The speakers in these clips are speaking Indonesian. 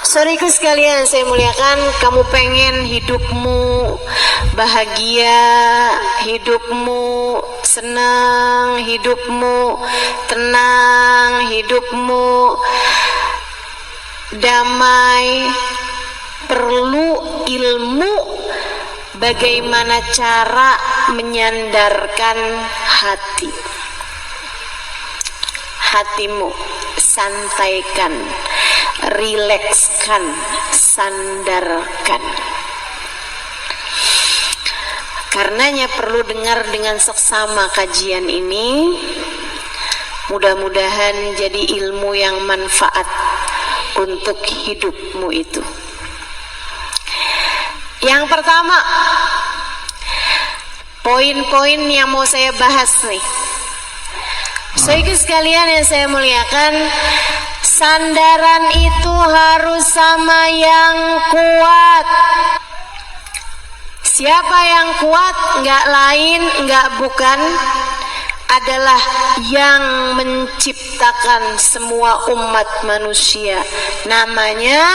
Saudariku sekalian saya muliakan, kamu pengen hidupmu bahagia, hidupmu senang, hidupmu tenang, hidupmu damai, perlu ilmu bagaimana cara menyandarkan hatimu, santaikan, rilekskan, sandarkan. Karenanya perlu dengar dengan seksama kajian ini. Mudah-mudahan jadi ilmu yang manfaat untuk hidupmu itu. Yang pertama, poin-poin yang mau saya bahas nih. Saudara sekalian yang saya muliakan, sandaran itu harus sama yang kuat. Siapa yang kuat? Enggak lain, enggak bukan, adalah yang menciptakan semua umat manusia. Namanya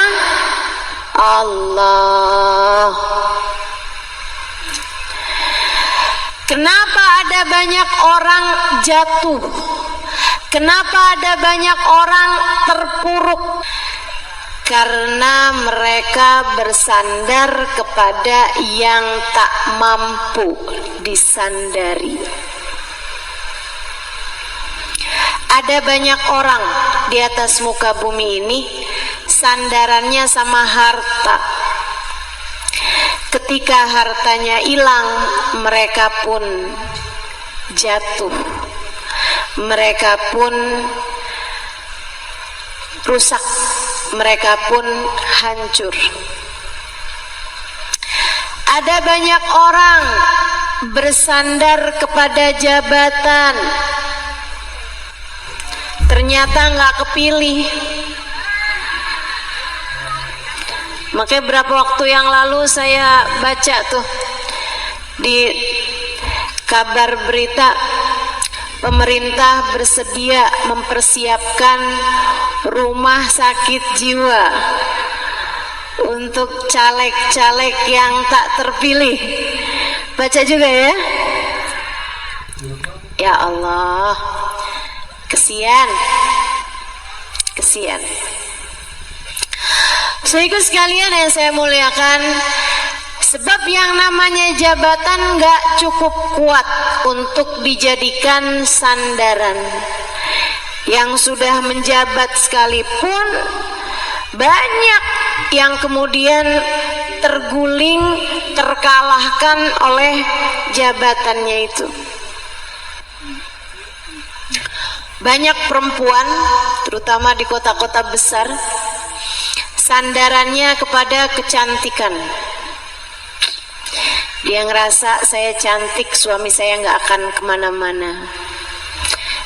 Allah. Kenapa ada banyak orang jatuh? Kenapa ada banyak orang terpuruk? Karena mereka bersandar kepada yang tak mampu disandari. Ada banyak orang di atas muka bumi ini sandarannya sama harta. Ketika hartanya hilang, mereka pun jatuh, mereka pun rusak, mereka pun hancur. Ada banyak orang bersandar kepada jabatan, ternyata nggak kepilih. Makanya berapa waktu yang lalu saya baca tuh di kabar berita, pemerintah bersedia mempersiapkan rumah sakit jiwa untuk caleg-caleg yang tak terpilih. Baca juga ya? Ya Allah, kesian. Saudaraku sekalian yang saya muliakan, sebab yang namanya jabatan gak cukup kuat untuk dijadikan sandaran. Yang sudah menjabat sekalipun banyak yang kemudian terguling, terkalahkan oleh jabatannya itu. Banyak perempuan, terutama di kota-kota besar, sandarannya kepada kecantikan. Dia ngerasa saya cantik, suami saya nggak akan kemana-mana.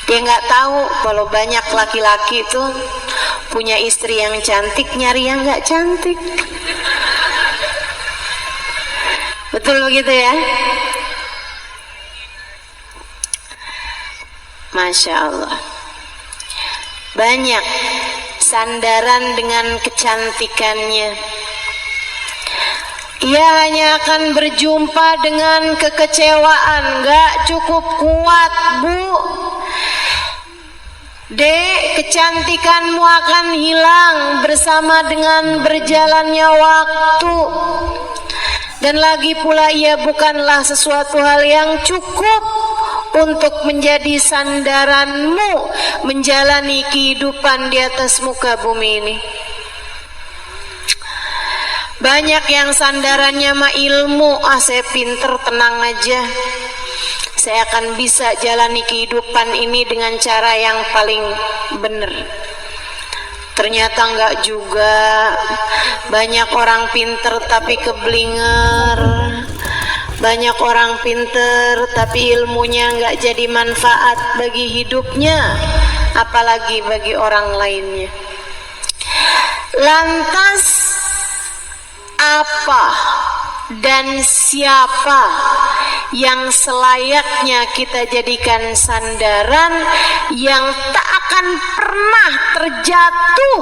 Dia nggak tahu kalau banyak laki-laki itu punya istri yang cantik, nyari yang nggak cantik. Betul begitu ya? Masya Allah. Banyak sandaran dengan kecantikannya. Ia hanya akan berjumpa dengan kekecewaan. Gak cukup kuat, Bu. Dek, kecantikanmu akan hilang bersama dengan berjalannya waktu. Dan lagi pula ia bukanlah sesuatu hal yang cukup untuk menjadi sandaranmu menjalani kehidupan di atas muka bumi ini. Banyak yang sandarannya mah ilmu, saya pinter, tenang aja, saya akan bisa jalani kehidupan ini dengan cara yang paling benar. Ternyata enggak juga. Banyak orang pinter tapi keblinger. Banyak orang pinter tapi ilmunya enggak jadi manfaat bagi hidupnya, apalagi bagi orang lainnya. Lantas apa dan siapa yang selayaknya kita jadikan sandaran, yang tak akan pernah terjatuh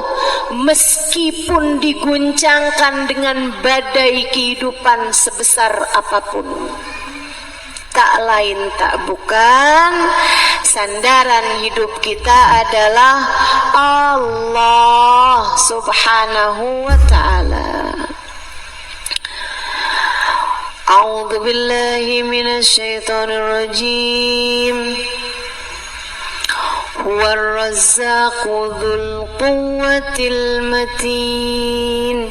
meskipun diguncangkan dengan badai kehidupan sebesar apapun. Tak lain tak bukan, sandaran hidup kita adalah Allah Subhanahu wa ta'ala. A'udzu billahi minasy syaithanir rajim. Huwar razzaqu dzul quwwatil matin.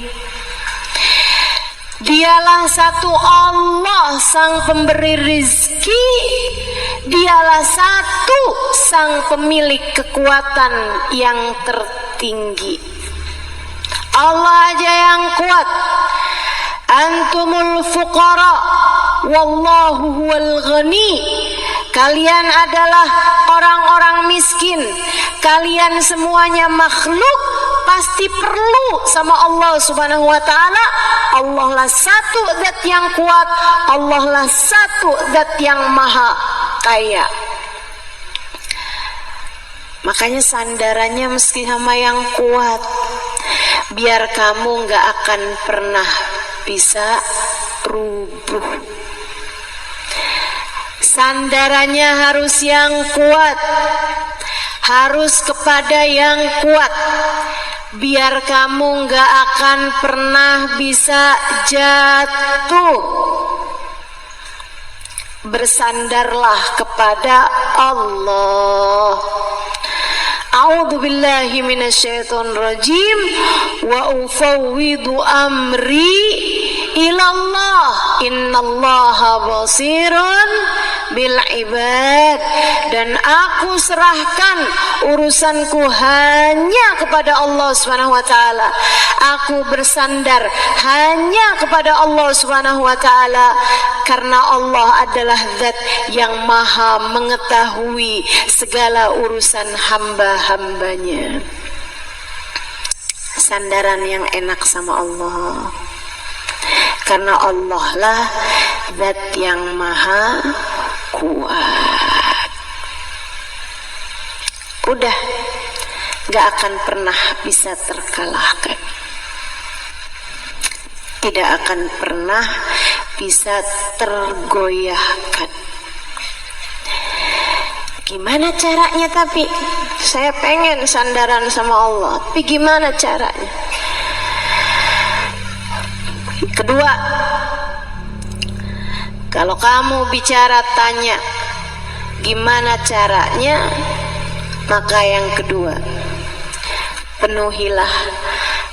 Dialah satu Allah sang pemberi rizki, dialah satu sang pemilik kekuatan yang tertinggi. Allah aja yang kuat. Antumul fuqara wallahu huwal ghani. Kalian adalah orang-orang miskin. Kalian semuanya makhluk, pasti perlu sama Allah Subhanahu wa ta'ala. Allah lah satu zat yang kuat, Allah lah satu zat yang maha kaya. Makanya sandarannya mesti sama yang kuat, biar kamu gak akan pernah bisa rubuh. Sandarannya harus yang kuat, harus kepada yang kuat, biar kamu gak akan pernah bisa jatuh. Bersandarlah kepada Allah. A'udzu billahi minasyaitonir rajim. Wa ufawwidu amri ilallah. Innallaha basirun bil ibad. Dan aku serahkan urusanku hanya kepada Allah Subhanahu wa taala. Aku bersandar hanya kepada Allah Subhanahu wa taala, karena Allah adalah zat yang maha mengetahui segala urusan hamba-hambanya. Sandaran yang enak sama Allah, karena Allah lah zat yang maha kuat. Udah, gak akan pernah bisa terkalahkan, tidak akan pernah bisa tergoyahkan. Gimana caranya? Tapi saya pengen sandaran sama Allah, tapi gimana caranya? Kedua, kalau kamu bicara tanya gimana caranya, maka yang kedua, penuhilah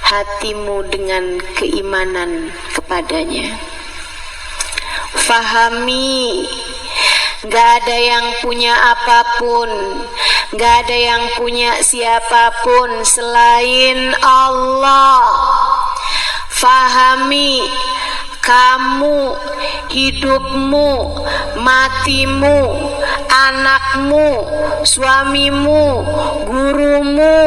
hatimu dengan keimanan kepadanya. Fahami, gak ada yang punya apapun, gak ada yang punya siapapun selain Allah. Fahami, kamu, hidupmu, matimu, anakmu, suamimu, gurumu,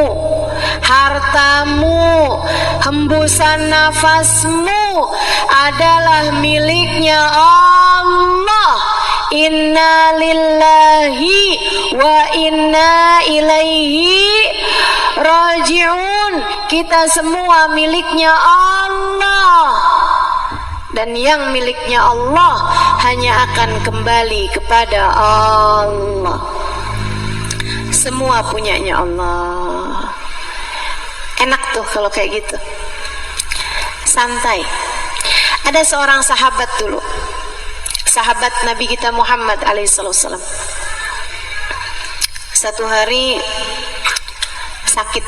hartamu, hembusan nafasmu adalah miliknya Allah. Inna lillahi wa inna ilaihi raji'un. Kita semua miliknya Allah, dan yang miliknya Allah hanya akan kembali kepada Allah. Semua punyanya Allah. Enak tuh kalau kayak gitu, santai. Ada seorang sahabat dulu, sahabat Nabi kita Muhammad alaihissalam. Satu hari sakit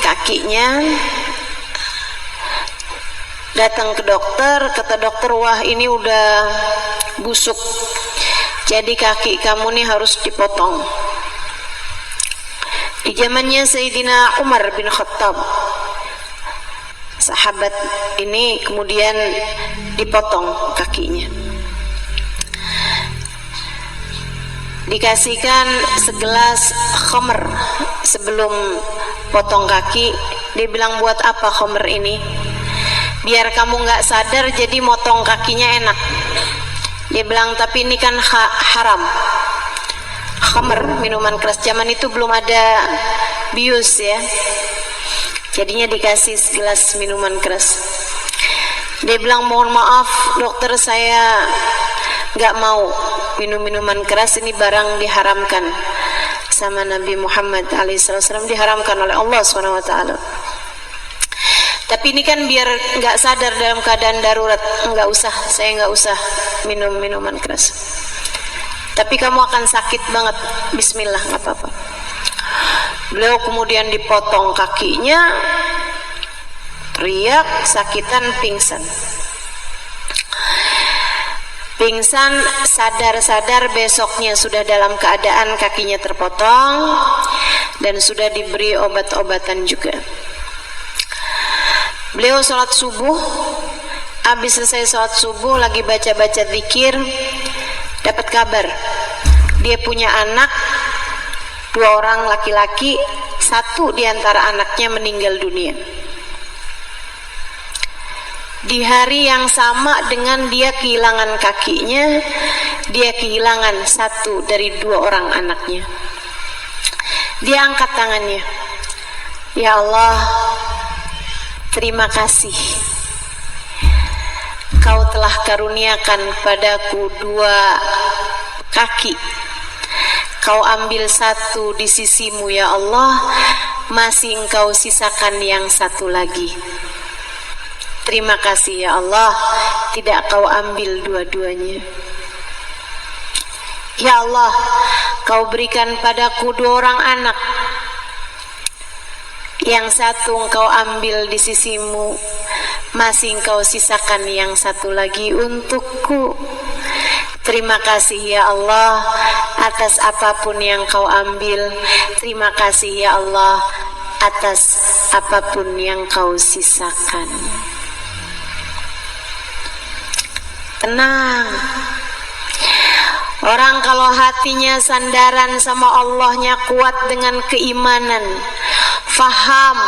kakinya, datang ke dokter. Kata dokter, wah ini udah busuk, jadi kaki kamu nih harus dipotong. Di zamannya Sayyidina Umar bin Khattab, sahabat ini kemudian dipotong kakinya, dikasihkan segelas khamr sebelum potong kaki. Dia bilang, buat apa khamr ini? Biar kamu gak sadar, jadi motong kakinya enak. Dia bilang, tapi ini kan haram. Khamr, minuman keras. Zaman itu belum ada bius ya. Jadinya dikasih segelas minuman keras. Dia bilang, mohon maaf dokter, saya nggak mau minum minuman keras, ini barang diharamkan sama Nabi Muhammad alaihissalam, diharamkan oleh Allah SWT. Tapi ini kan biar nggak sadar dalam keadaan darurat, saya nggak usah minum minuman keras. Tapi kamu akan sakit banget, bismillah, nggak apa-apa. Beliau kemudian dipotong kakinya, teriak, sakitan, pingsan. Pingsan, sadar-sadar besoknya sudah dalam keadaan kakinya terpotong dan sudah diberi obat-obatan juga. Beliau sholat subuh, habis selesai sholat subuh lagi baca-baca zikir, dapat kabar dia punya anak 2 orang laki-laki, 1 di antara anaknya meninggal dunia. Di hari yang sama dengan dia kehilangan kakinya, dia kehilangan 1 dari 2 orang anaknya. Dia angkat tangannya, ya Allah, terima kasih, Kau telah karuniakan padaku 2 kaki. Kau ambil 1 di sisimu ya Allah, masih Engkau sisakan yang 1 lagi. Terima kasih ya Allah, tidak Kau ambil dua-duanya. Ya Allah, Kau berikan padaku 2 orang anak, yang 1 Engkau ambil di sisimu, masih Engkau sisakan yang 1 lagi untukku. Terima kasih ya Allah atas apapun yang Kau ambil. Terima kasih ya Allah atas apapun yang Kau sisakan. Tenang. Orang kalau hatinya sandaran sama Allahnya kuat dengan keimanan, faham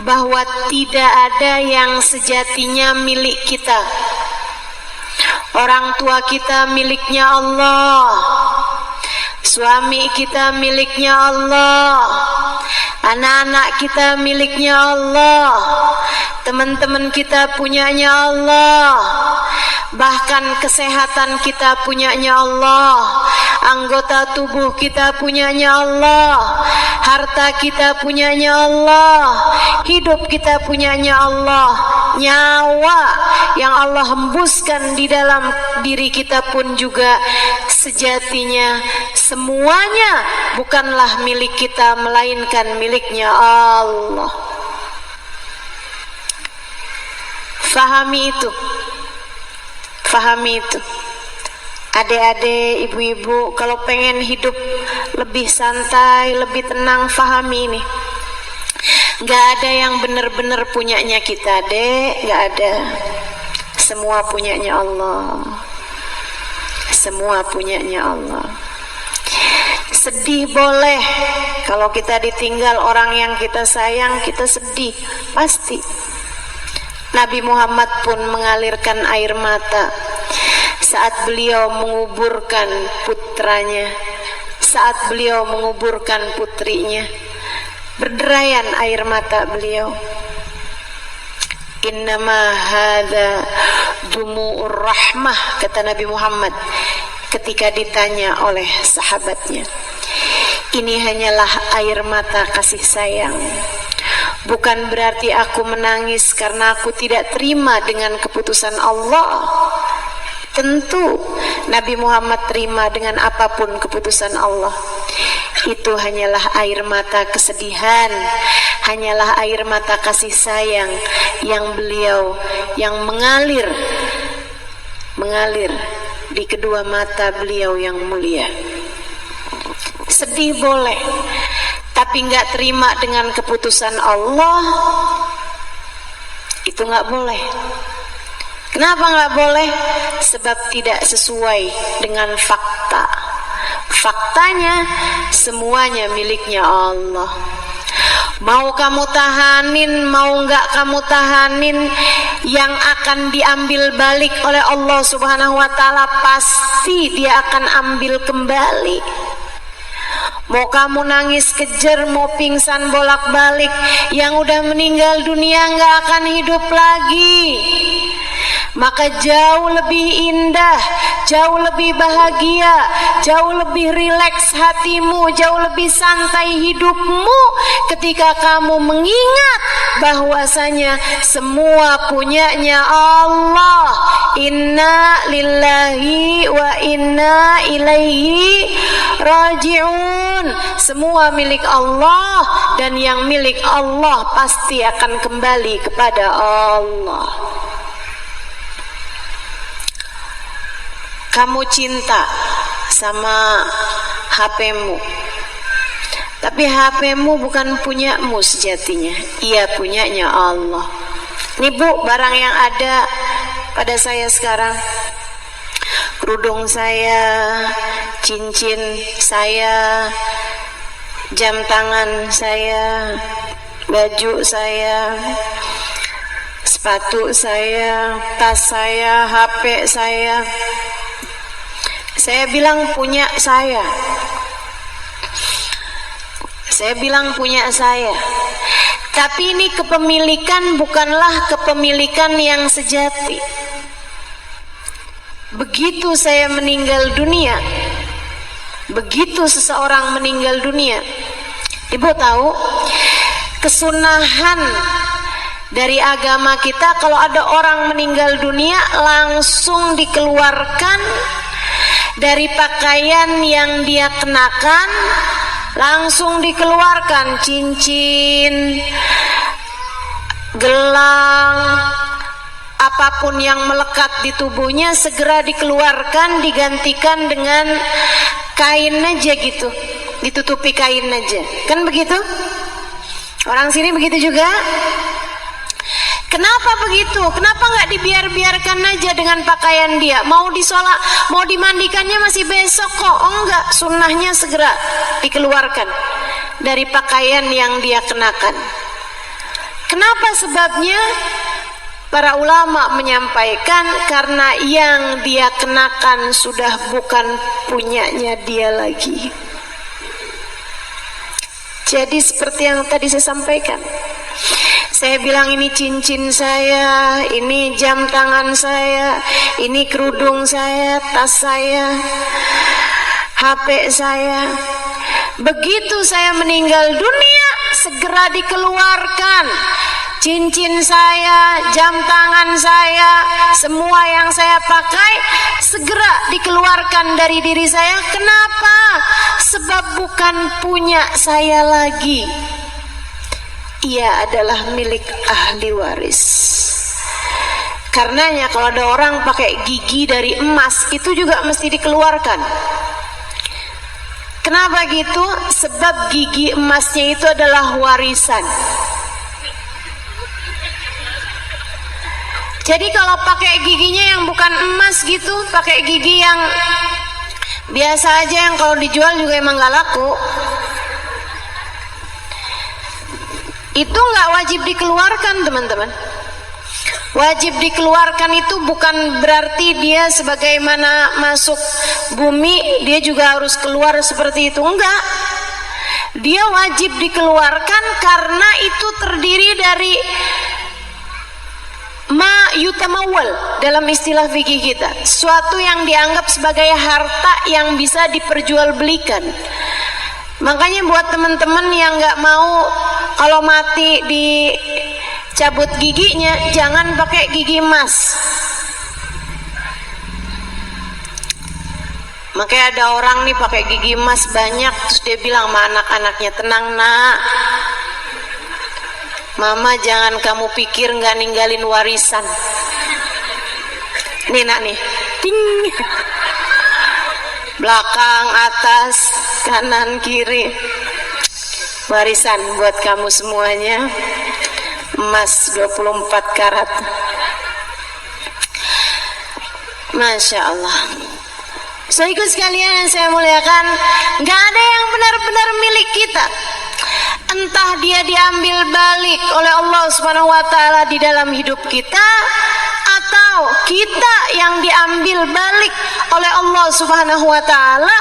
bahwa tidak ada yang sejatinya milik kita. Orang tua kita miliknya Allah, suami kita miliknya Allah, anak-anak kita miliknya Allah, teman-teman kita punyanya Allah, bahkan kesehatan kita punyanya Allah, anggota tubuh kita punyanya Allah, harta kita punyanya Allah, hidup kita punyanya Allah, nyawa yang Allah hembuskan di dalam diri kita pun juga sejatinya semuanya bukanlah milik kita, melainkan miliknya Allah. Fahami itu. Fahami itu. Adik-adik, ibu-ibu, kalau pengen hidup lebih santai, lebih tenang, fahami ini. Gak ada yang benar-benar punyanya kita, dek. Gak ada. Semua punyanya Allah. Semua punyanya Allah. Sedih boleh. Kalau kita ditinggal orang yang kita sayang, kita sedih. Pasti. Nabi Muhammad pun mengalirkan air mata saat beliau menguburkan putranya, saat beliau menguburkan putrinya. Berderayan air mata beliau. Innama hadza dumu'ur rahmah, kata Nabi Muhammad ketika ditanya oleh sahabatnya. Ini hanyalah air mata kasih sayang. Bukan berarti aku menangis karena aku tidak terima dengan keputusan Allah. Tentu Nabi Muhammad terima dengan apapun keputusan Allah. Itu hanyalah air mata kesedihan, hanyalah air mata kasih sayang yang beliau yang mengalir di kedua mata beliau yang mulia. Sedih boleh, tapi nggak terima dengan keputusan Allah, itu nggak boleh. Kenapa nggak boleh? Sebab tidak sesuai dengan fakta. Faktanya semuanya miliknya Allah. Mau kamu tahanin, mau nggak kamu tahanin, yang akan diambil balik oleh Allah Subhanahu wa taala, pasti dia akan ambil kembali. Mau kamu nangis kejer, mau pingsan bolak-balik, yang udah meninggal dunia nggak akan hidup lagi. Maka jauh lebih indah, jauh lebih bahagia, jauh lebih rileks hatimu, jauh lebih santai hidupmu ketika kamu mengingat bahwasanya semua punyanya Allah. Inna lillahi wa inna ilaihi raji'un. Semua milik Allah, dan yang milik Allah pasti akan kembali kepada Allah. Kamu cinta sama HP-mu, tapi HP-mu bukan punyamu sejatinya, ia punyanya Allah. Nih Bu, barang yang ada pada saya sekarang, kerudung saya, cincin saya, jam tangan saya, baju saya, sepatu saya, tas saya, HP saya. Saya bilang punya saya. Saya bilang punya saya. Tapi ini kepemilikan bukanlah kepemilikan yang sejati. Begitu saya meninggal dunia, begitu seseorang meninggal dunia, Ibu tahu kesunahan dari agama kita, kalau ada orang meninggal dunia langsung dikeluarkan dari pakaian yang dia kenakan, langsung dikeluarkan cincin, gelang, apapun yang melekat di tubuhnya segera dikeluarkan, digantikan dengan kain aja gitu, ditutupi kain aja, kan begitu? Orang sini begitu juga. Kenapa begitu? Kenapa nggak dibiarkan aja dengan pakaian dia? Mau disolat, mau dimandikannya masih besok kok. Oh enggak, sunnahnya segera dikeluarkan dari pakaian yang dia kenakan. Kenapa sebabnya? Para ulama menyampaikan karena yang dia kenakan sudah bukan punyanya dia lagi. Jadi seperti yang tadi saya sampaikan, saya bilang ini cincin saya, ini jam tangan saya, ini kerudung saya, tas saya, HP saya. Begitu saya meninggal dunia, segera dikeluarkan cincin saya, jam tangan saya, semua yang saya pakai segera dikeluarkan dari diri saya. Kenapa? Sebab bukan punya saya lagi. Ia adalah milik ahli waris. Karenanya kalau ada orang pakai gigi dari emas, itu juga mesti dikeluarkan. Kenapa gitu? Sebab gigi emasnya itu adalah warisan. Jadi kalau pakai giginya yang bukan emas gitu, pakai gigi yang biasa aja yang kalau dijual juga emang gak laku, itu nggak wajib dikeluarkan, teman-teman. Wajib dikeluarkan itu bukan berarti dia sebagaimana masuk bumi dia juga harus keluar seperti itu, enggak. Dia wajib dikeluarkan karena itu terdiri dari ma yutamawal dalam istilah fikih kita, suatu yang dianggap sebagai harta yang bisa diperjualbelikan. Makanya buat teman-teman yang nggak mau kalau mati dicabut giginya, jangan pakai gigi emas. Makanya ada orang nih pakai gigi emas banyak, terus dia bilang sama anak-anaknya, tenang nak, mama jangan kamu pikir nggak ninggalin warisan. Nih nak nih, ting, belakang, atas, kanan, kiri, warisan buat kamu semuanya, emas 24 karat. Masya Allah. Saudaraku sekalian yang saya muliakan, nggak ada yang benar-benar milik kita. entah dia diambil balik oleh Allah Subhanahu wa taala di dalam hidup kita, atau kita yang diambil balik oleh Allah Subhanahu wa taala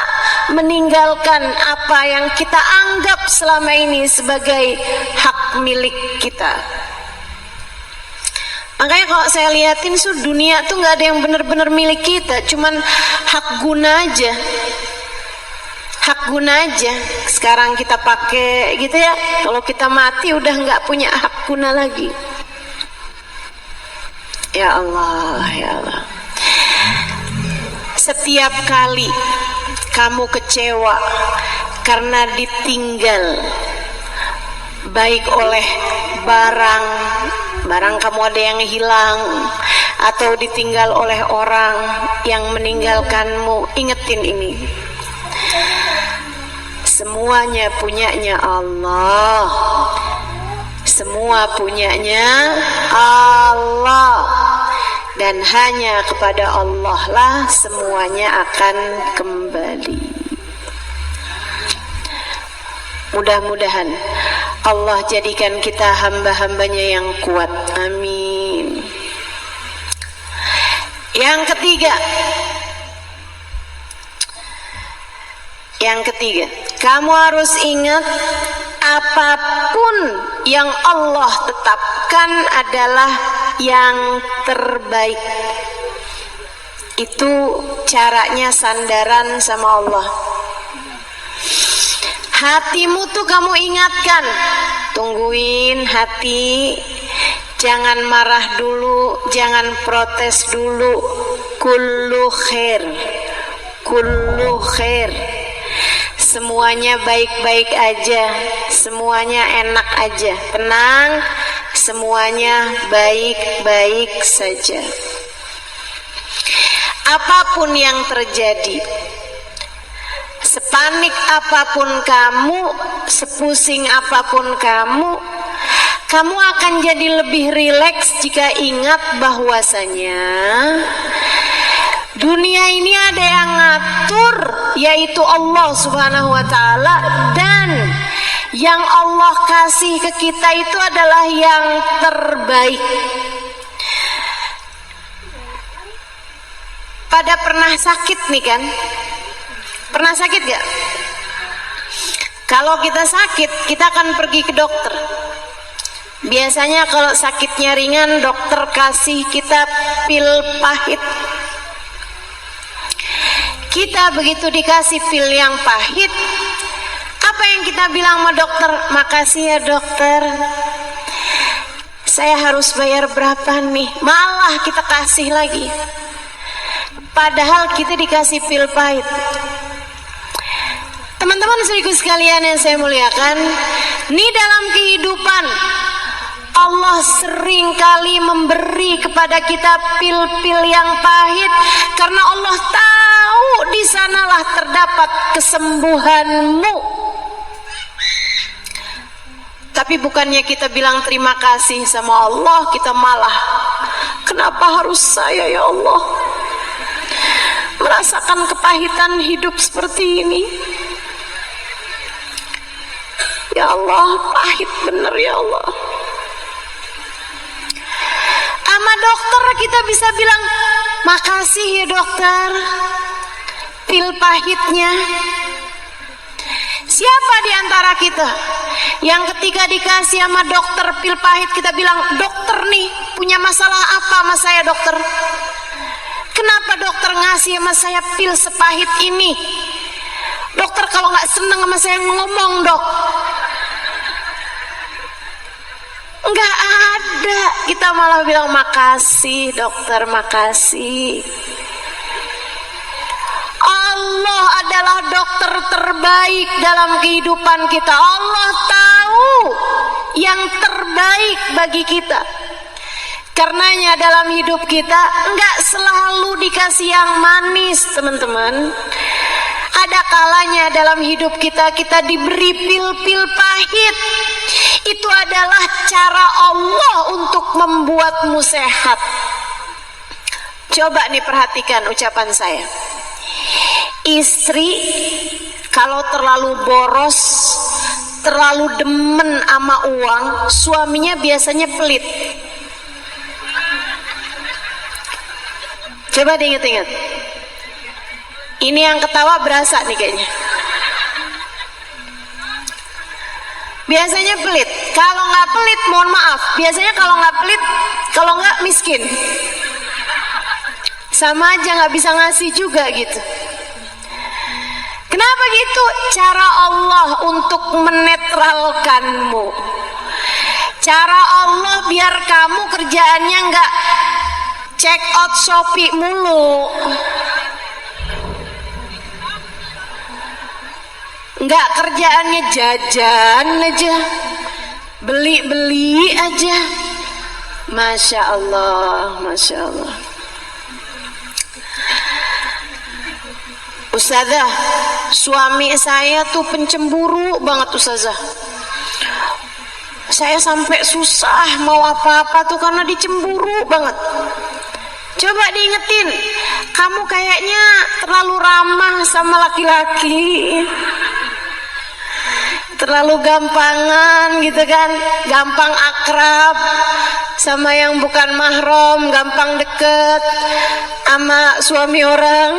meninggalkan apa yang kita anggap selama ini sebagai hak milik kita. Makanya kalau saya liatin dunia tuh nggak ada yang benar-benar milik kita, cuman hak guna aja. Hak guna aja. Sekarang kita pakai gitu ya. Kalau kita mati udah nggak punya hak guna lagi. Ya Allah, ya Allah. Setiap kali kamu kecewa karena ditinggal, baik oleh barang kamu ada yang hilang, atau ditinggal oleh orang yang meninggalkanmu, ingetin ini. Semuanya punyanya Allah. Semua punyanya Allah. Dan hanya kepada Allah lah semuanya akan kembali. Mudah-mudahan Allah jadikan kita hamba-hambanya yang kuat. Amin. Yang ketiga, kamu harus ingat apapun yang Allah tetapkan adalah yang terbaik. Itu caranya sandaran sama Allah. Hatimu tuh kamu ingatkan, tungguin hati, jangan marah dulu, jangan protes dulu. Kullu khair, kullu khair. Semuanya baik-baik aja, semuanya enak aja, tenang, semuanya baik-baik saja. Apapun yang terjadi, sepanik apapun kamu, sepusing apapun kamu akan jadi lebih rileks jika ingat bahwasanya dunia ini ada yang ngatur, yaitu Allah Subhanahu wa taala, dan yang Allah kasih ke kita itu adalah yang terbaik. Pada pernah sakit nih kan? Pernah sakit gak? Kalau kita sakit, kita akan pergi ke dokter. Biasanya kalau sakitnya ringan, dokter kasih kita pil pahit. Kita begitu dikasih pil yang pahit, apa yang kita bilang sama dokter? Makasih ya dokter, saya harus bayar berapa nih? Malah kita kasih lagi, padahal kita dikasih pil pahit. Teman-teman saudaraku sekalian yang saya muliakan, nih dalam kehidupan Allah sering kali memberi kepada kita pil-pil yang pahit, karena Allah tahu di sanalah terdapat kesembuhanmu. Tapi bukannya kita bilang terima kasih sama Allah, kita malah, kenapa harus saya ya Allah merasakan kepahitan hidup seperti ini? Ya Allah, pahit bener ya Allah. Sama dokter kita bisa bilang, makasih ya dokter, pil pahitnya. Siapa di antara kita yang ketika dikasih sama dokter pil pahit kita bilang, dokter nih punya masalah apa sama saya dokter? Kenapa dokter ngasih sama saya pil sepahit ini? Dokter kalau nggak seneng sama saya ngomong dok. Enggak ada, kita malah bilang makasih dokter, makasih. Allah adalah dokter terbaik dalam kehidupan kita. Allah tahu yang terbaik bagi kita. Karenanya dalam hidup kita enggak selalu dikasih yang manis, teman-teman. Ada kalanya dalam hidup kita diberi pil-pil pahit. Itu adalah cara Allah untuk membuatmu sehat. Coba nih perhatikan ucapan saya. Istri kalau terlalu boros, terlalu demen sama uang, suaminya biasanya pelit. Coba diinget-inget. Ini yang ketawa berasa nih kayaknya. Biasanya pelit. Kalau nggak pelit, mohon maaf. Biasanya kalau nggak pelit, kalau nggak miskin. Sama aja nggak bisa ngasih juga gitu. Kenapa gitu? Cara Allah untuk menetralkanmu. Cara Allah biar kamu kerjaannya nggak check out Shopee mulu, nggak kerjaannya jajan aja, beli-beli aja. Masya Allah, Masya Allah. Ustazah, suami saya tuh pencemburu banget Ustazah. Saya sampai susah mau apa-apa tuh karena dicemburu banget. Coba diingetin, kamu kayaknya terlalu ramah sama laki-laki, terlalu gampangan gitu kan, gampang akrab sama yang bukan mahram, gampang deket sama suami orang.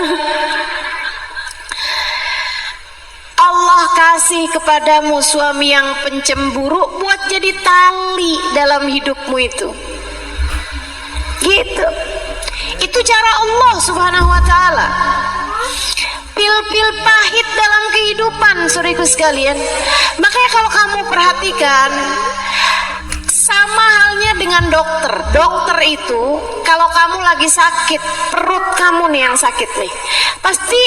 Allah kasih kepadamu suami yang pencemburu buat jadi tali dalam hidupmu itu. Gitu. Itu cara Allah Subhanahu wa taala. Pil-pil pahit dalam kehidupan, saudaraku sekalian. Makanya kalau kamu perhatikan, sama halnya dengan dokter. Dokter itu kalau kamu lagi sakit, perut kamu nih yang sakit nih, pasti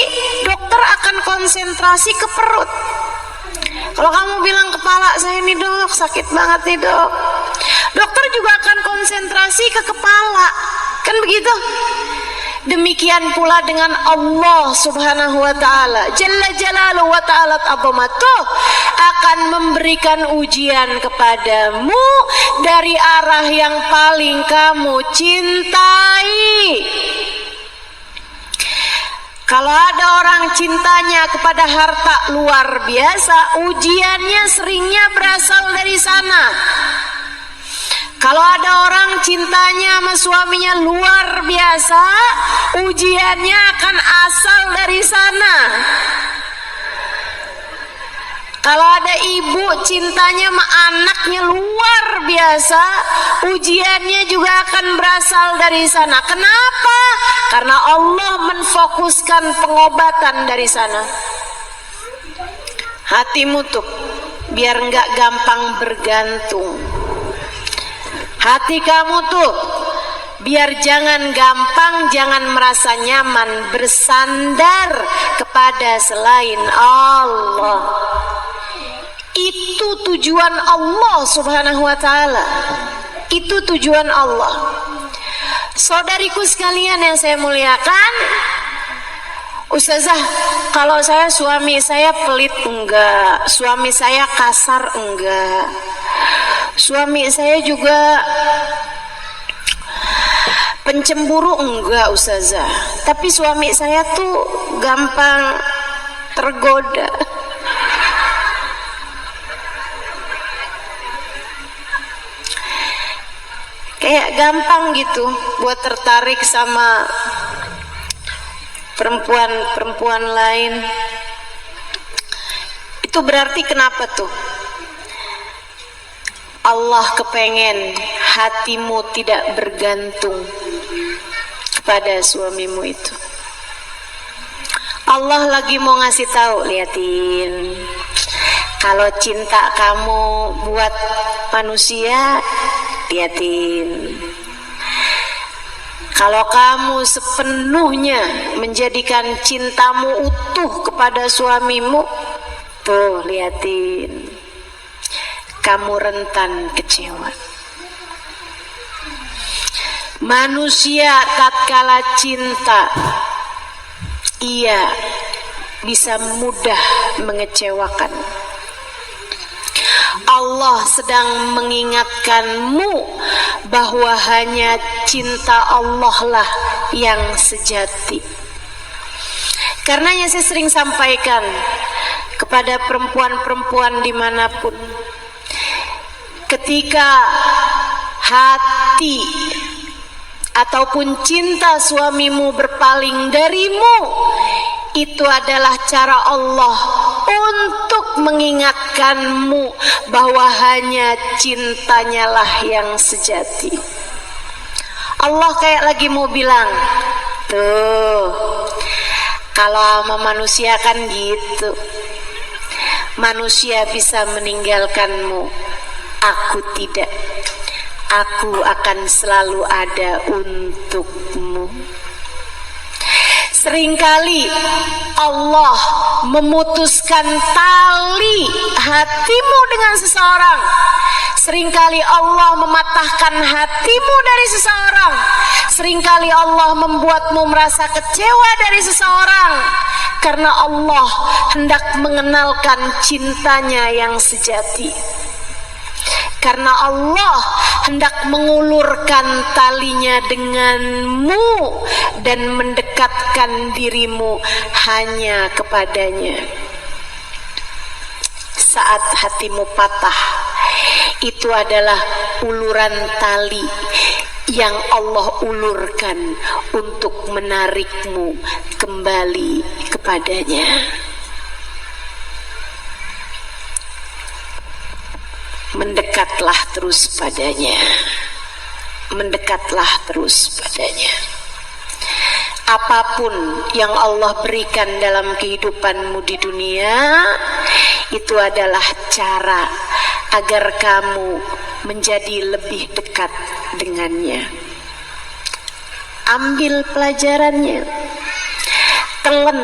dokter akan konsentrasi ke perut. Kalau kamu bilang kepala saya nih dok, sakit banget nih dok, dokter juga akan konsentrasi ke kepala. Kan begitu? Demikian pula dengan Allah Subhanahu wa taala. Jalla jalaluhu wa ta'ala azamatuh akan memberikan ujian kepadamu dari arah yang paling kamu cintai. Kalau ada orang cintanya kepada harta luar biasa, ujiannya seringnya berasal dari sana. Kalau ada orang cintanya sama suaminya luar biasa, ujiannya akan asal dari sana. Kalau ada ibu cintanya sama anaknya luar biasa, ujiannya juga akan berasal dari sana. Kenapa? Karena Allah menfokuskan pengobatan dari sana. Hatimu tuh biar nggak gampang bergantung. Hati kamu tuh biar jangan gampang, jangan merasa nyaman bersandar kepada selain Allah. Itu tujuan Allah Subhanahu wa taala. Itu tujuan Allah. Saudariku sekalian yang saya muliakan, Ustazah, kalau suami saya pelit enggak, suami saya kasar enggak, suami saya juga pencemburu enggak Ustazah, tapi suami saya tuh gampang tergoda. Kayak gampang gitu buat tertarik sama perempuan lain. Itu berarti kenapa tuh? Allah kepengen hatimu tidak bergantung kepada suamimu itu. Allah lagi mau ngasih tahu, liatin, kalau cinta kamu buat manusia, liatin, kalau kamu sepenuhnya menjadikan cintamu utuh kepada suamimu, tuh liatin, kamu rentan kecewa. Manusia tatkala cinta, ia bisa mudah mengecewakan. Allah sedang mengingatkanmu bahwa hanya cinta Allah lah yang sejati. Karenanya saya sering sampaikan kepada perempuan-perempuan dimanapun, ketika hati ataupun cinta suamimu berpaling darimu, itu adalah cara Allah untuk mengingatkanmu bahwa hanya cintanya lah yang sejati. Allah kayak lagi mau bilang, tuh, kalau sama manusia kan gitu, manusia bisa meninggalkanmu, aku tidak. Aku akan selalu ada untukmu. Seringkali Allah memutuskan tali hatimu dengan seseorang. Seringkali Allah mematahkan hatimu dari seseorang. Seringkali Allah membuatmu merasa kecewa dari seseorang, karena Allah hendak mengenalkan cintanya yang sejati. Karena Allah hendak mengulurkan talinya denganmu dan mendekatkan dirimu hanya kepadanya. Saat hatimu patah, itu adalah uluran tali yang Allah ulurkan untuk menarikmu kembali kepadanya. Mendekatlah terus padanya. Mendekatlah terus padanya. Apapun yang Allah berikan dalam kehidupanmu di dunia, itu adalah cara agar kamu menjadi lebih dekat dengannya. Ambil pelajarannya. Telan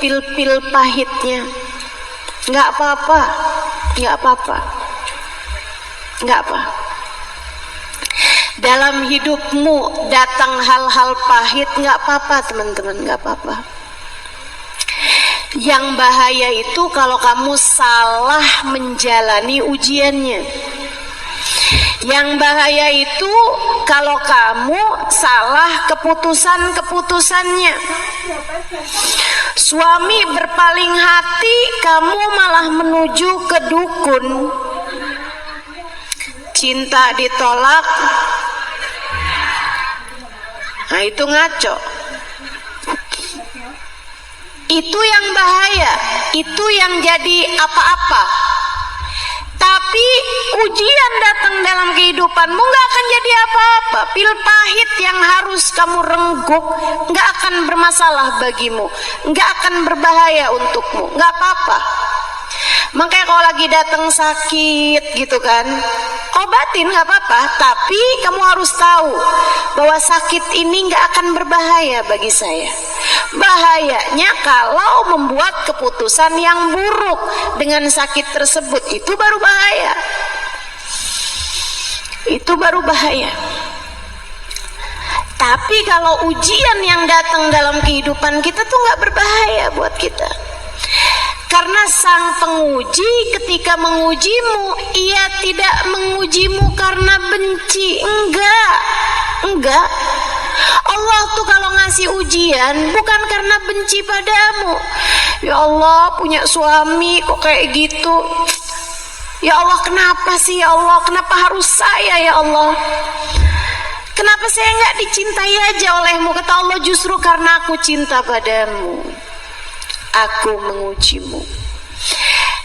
pil-pil pahitnya. Nggak apa-apa. Nggak apa-apa. Nggak apa. Dalam hidupmu datang hal-hal pahit, nggak apa-apa teman-teman, nggak apa-apa. Yang bahaya itu kalau kamu salah menjalani ujiannya. Yang bahaya itu kalau kamu salah keputusan-keputusannya. Suami berpaling hati, kamu malah menuju ke dukun. Cinta ditolak, nah itu ngaco. Itu yang bahaya, itu yang jadi apa-apa. Tapi ujian datang dalam kehidupanmu gak akan jadi apa-apa. Pil pahit yang harus kamu rengguk gak akan bermasalah bagimu, gak akan berbahaya untukmu, gak apa-apa. Makanya kalau lagi datang sakit gitu kan, obatin gak apa-apa, tapi kamu harus tahu bahwa sakit ini gak akan berbahaya bagi saya. Bahayanya kalau membuat keputusan yang buruk dengan sakit tersebut, itu baru bahaya. Itu baru bahaya. Tapi kalau ujian yang datang dalam kehidupan kita tuh gak berbahaya buat kita. Karena sang penguji ketika mengujimu, ia tidak mengujimu karena benci. Enggak. Allah tuh kalau ngasih ujian bukan karena benci padamu. Ya Allah, punya suami kok kayak gitu. Ya Allah, kenapa sih ya Allah? Kenapa harus saya ya Allah? Kenapa saya nggak dicintai aja olehmu? Kata Allah, justru karena aku cinta padamu, aku mengujimu.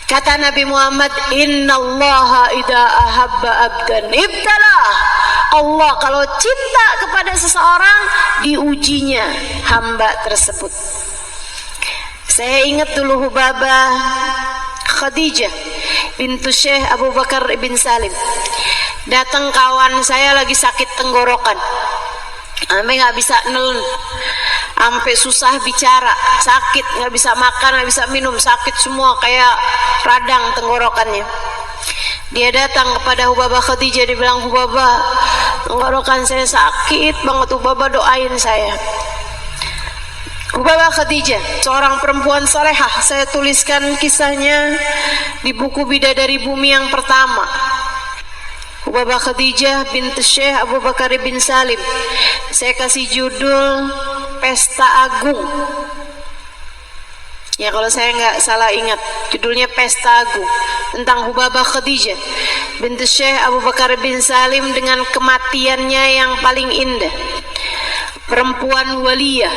Kata Nabi Muhammad, innallaha idza ahabba abdan ibtalah. Allah kalau cinta kepada seseorang, diujinya hamba tersebut. Saya ingat dulu Hubabah Khadijah bintu Syekh Abu Bakar ibn Salim. Datang kawan saya lagi sakit tenggorokan, sampai nggak bisa nelen, sampai susah bicara, sakit, nggak bisa makan, nggak bisa minum, sakit semua kayak radang tenggorokannya. Dia datang kepada Hubabah Khadijah, dia bilang, Hubabah, tenggorokan saya sakit banget, Hubabah doain saya. Hubabah Khadijah, seorang perempuan solehah, saya tuliskan kisahnya di buku Bidadari Bumi yang pertama. Hubabah Khadijah binti Syekh Abu Bakar bin Salim. Saya kasih judul Pesta Agung. Ya kalau saya nggak salah ingat, judulnya Pesta Agung, tentang Hubabah Khadijah binti Syekh Abu Bakar bin Salim dengan kematiannya yang paling indah. Perempuan waliyah,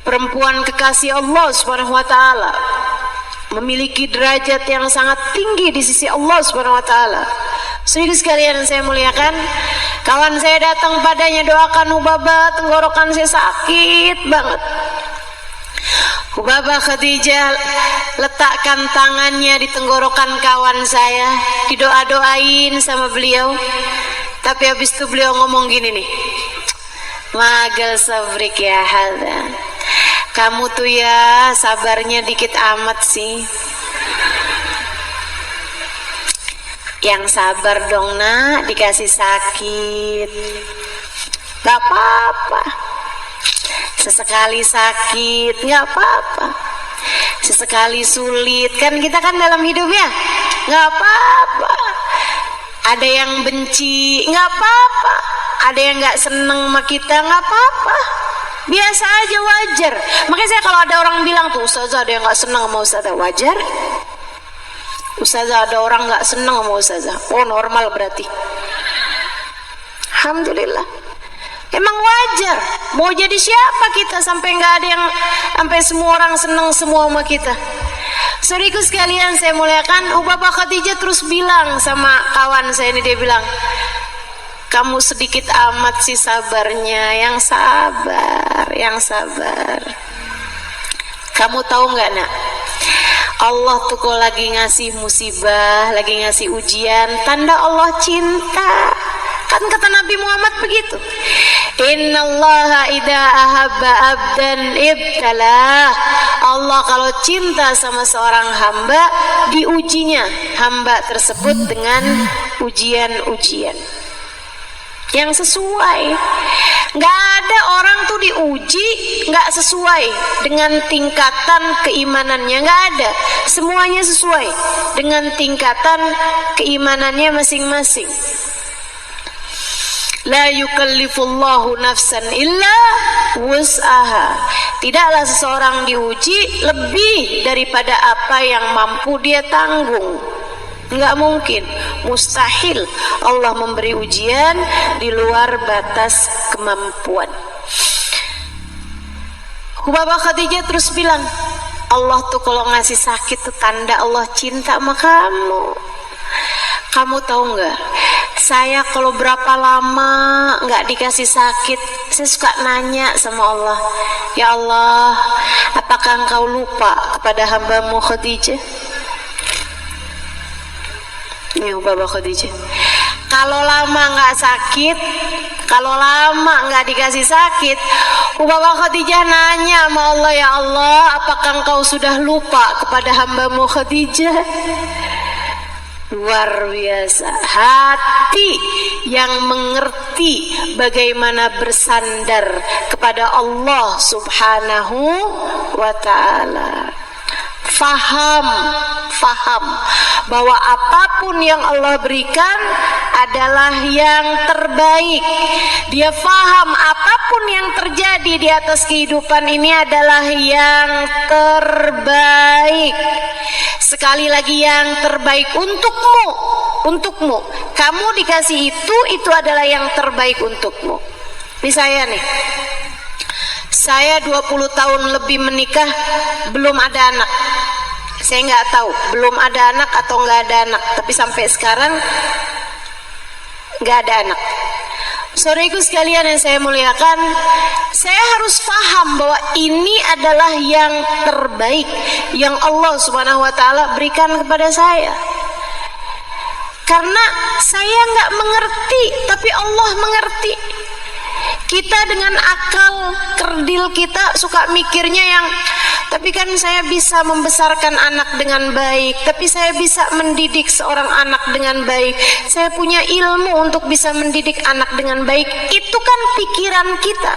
perempuan kekasih Allah Subhanahu wa taala, memiliki derajat yang sangat tinggi di sisi Allah Subhanahu wa taala. Saudara sekalian saya muliakan, kawan saya datang padanya, doakan Hubabah, tenggorokan saya sakit banget. Hubabah Khadijah letakkan tangannya di tenggorokan kawan saya, didoa-doain sama beliau. Tapi habis itu beliau ngomong gini nih, magal sabrik ya hadza, kamu tuh ya sabarnya dikit amat sih. Yang sabar dong nak, dikasih sakit gak apa-apa. Sesekali sakit nggak apa-apa, sesekali sulit, kan kita kan dalam hidup ya, nggak apa-apa. Ada yang benci nggak apa-apa, ada yang nggak seneng sama kita nggak apa-apa, biasa aja, wajar. Makanya saya kalau ada orang bilang tuh, ustazah ada yang nggak seneng sama ustazah, wajar. Ustazah ada orang nggak seneng sama ustazah, oh normal berarti. Alhamdulillah. Emang wajar, mau jadi siapa kita sampai nggak ada yang, sampai semua orang senang semua sama kita. Saudaraku sekalian saya muliakan, Hubabah Khadijah terus bilang sama kawan saya ini, dia bilang, kamu sedikit amat sih sabarnya, yang sabar, yang sabar. Kamu tahu nggak nak, Allah tuh kalau lagi ngasih musibah, lagi ngasih ujian, tanda Allah cinta. Kan kata Nabi Muhammad begitu, innallaha idza ahabba abdan ibtalah. Allah kalau cinta sama seorang hamba, diujinya hamba tersebut dengan ujian-ujian yang sesuai. Nggak ada orang tuh diuji nggak sesuai dengan tingkatan keimanannya, nggak ada. Semuanya sesuai dengan tingkatan keimanannya masing-masing. La yukallifullahu nafsan illa wus'aha. Tidaklah seseorang diuji lebih daripada apa yang mampu dia tanggung. Enggak mungkin, mustahil Allah memberi ujian di luar batas kemampuan. Hubabah Khadijah terus bilang, Allah tuh kalau ngasih sakit tuh tanda Allah cinta sama kamu. Kamu tahu nggak? Saya kalau berapa lama nggak dikasih sakit, saya suka nanya sama Allah, ya Allah, apakah engkau lupa kepada hamba-Mu Khadijah? Ini Hubabah Khadijah. Kalau lama nggak sakit, kalau lama nggak dikasih sakit, Hubabah Khadijah nanya sama Allah, ya Allah, apakah engkau sudah lupa kepada hamba-Mu Khadijah? Luar biasa, hati yang mengerti bagaimana bersandar kepada Allah Subhanahu wa ta'ala. Faham bahwa apapun yang Allah berikan adalah yang terbaik. Dia faham apapun yang terjadi di atas kehidupan ini adalah yang terbaik. Sekali lagi, yang terbaik untukmu. Kamu dikasih itu adalah yang terbaik untukmu. Ini saya nih, saya 20 tahun lebih menikah, belum ada anak. Saya nggak tahu belum ada anak atau nggak ada anak, tapi sampai sekarang nggak ada anak. Saudaraku sekalian yang saya muliakan, saya harus paham bahwa ini adalah yang terbaik yang Allah Subhanahu wa ta'ala berikan kepada saya. Karena saya nggak mengerti, tapi Allah mengerti. Kita dengan akal kerdil kita suka mikirnya yang, tapi kan saya bisa membesarkan anak dengan baik, tapi saya bisa mendidik seorang anak dengan baik, saya punya ilmu untuk bisa mendidik anak dengan baik. Itu kan pikiran kita.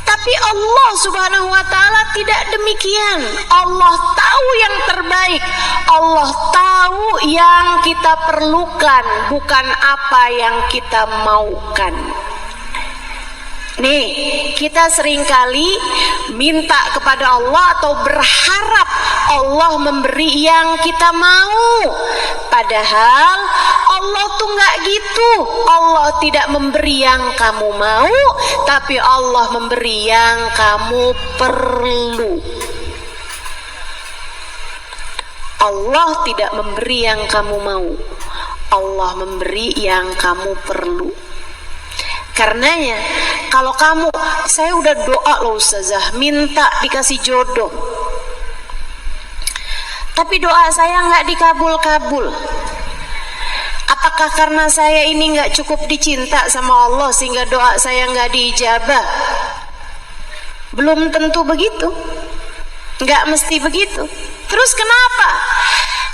Tapi Allah Subhanahu wa ta'ala tidak demikian. Allah tahu yang terbaik, Allah tahu yang kita perlukan, bukan apa yang kita maukan. Nih, kita seringkali minta kepada Allah atau berharap Allah memberi yang kita mau. Padahal Allah tuh nggak gitu. Allah tidak memberi yang kamu mau, tapi Allah memberi yang kamu perlu. Allah tidak memberi yang kamu mau, Allah memberi yang kamu perlu. Karenanya kalau kamu, saya udah doa loh Ustazah, minta dikasih jodoh, tapi doa saya nggak dikabul-kabul. Apakah karena saya ini nggak cukup dicinta sama Allah sehingga doa saya nggak diijabah? Belum tentu begitu, nggak mesti begitu. Terus kenapa?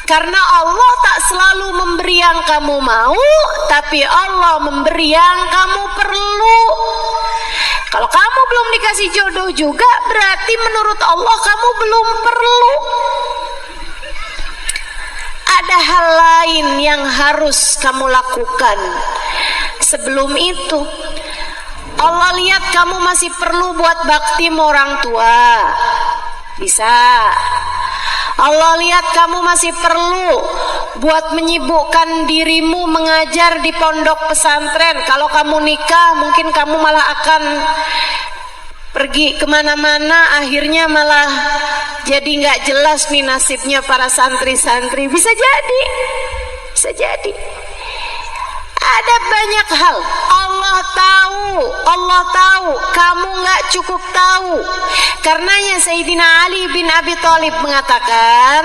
Karena Allah tak selalu memberi yang kamu mau, tapi Allah memberi yang kamu perlu. Kalau kamu belum dikasih jodoh juga, berarti menurut Allah kamu belum perlu. Ada hal lain yang harus kamu lakukan. Sebelum itu, Allah lihat kamu masih perlu buat bakti sama orang tua, bisa. Allah lihat kamu masih perlu buat menyibukkan dirimu mengajar di pondok pesantren. Kalau kamu nikah, mungkin kamu malah akan pergi kemana-mana, akhirnya malah jadi nggak jelas nih nasibnya para santri-santri. Bisa jadi, bisa jadi. Ada banyak hal. Allah tahu, kamu nggak cukup tahu. Karenanya Sayyidina Ali bin Abi Thalib mengatakan,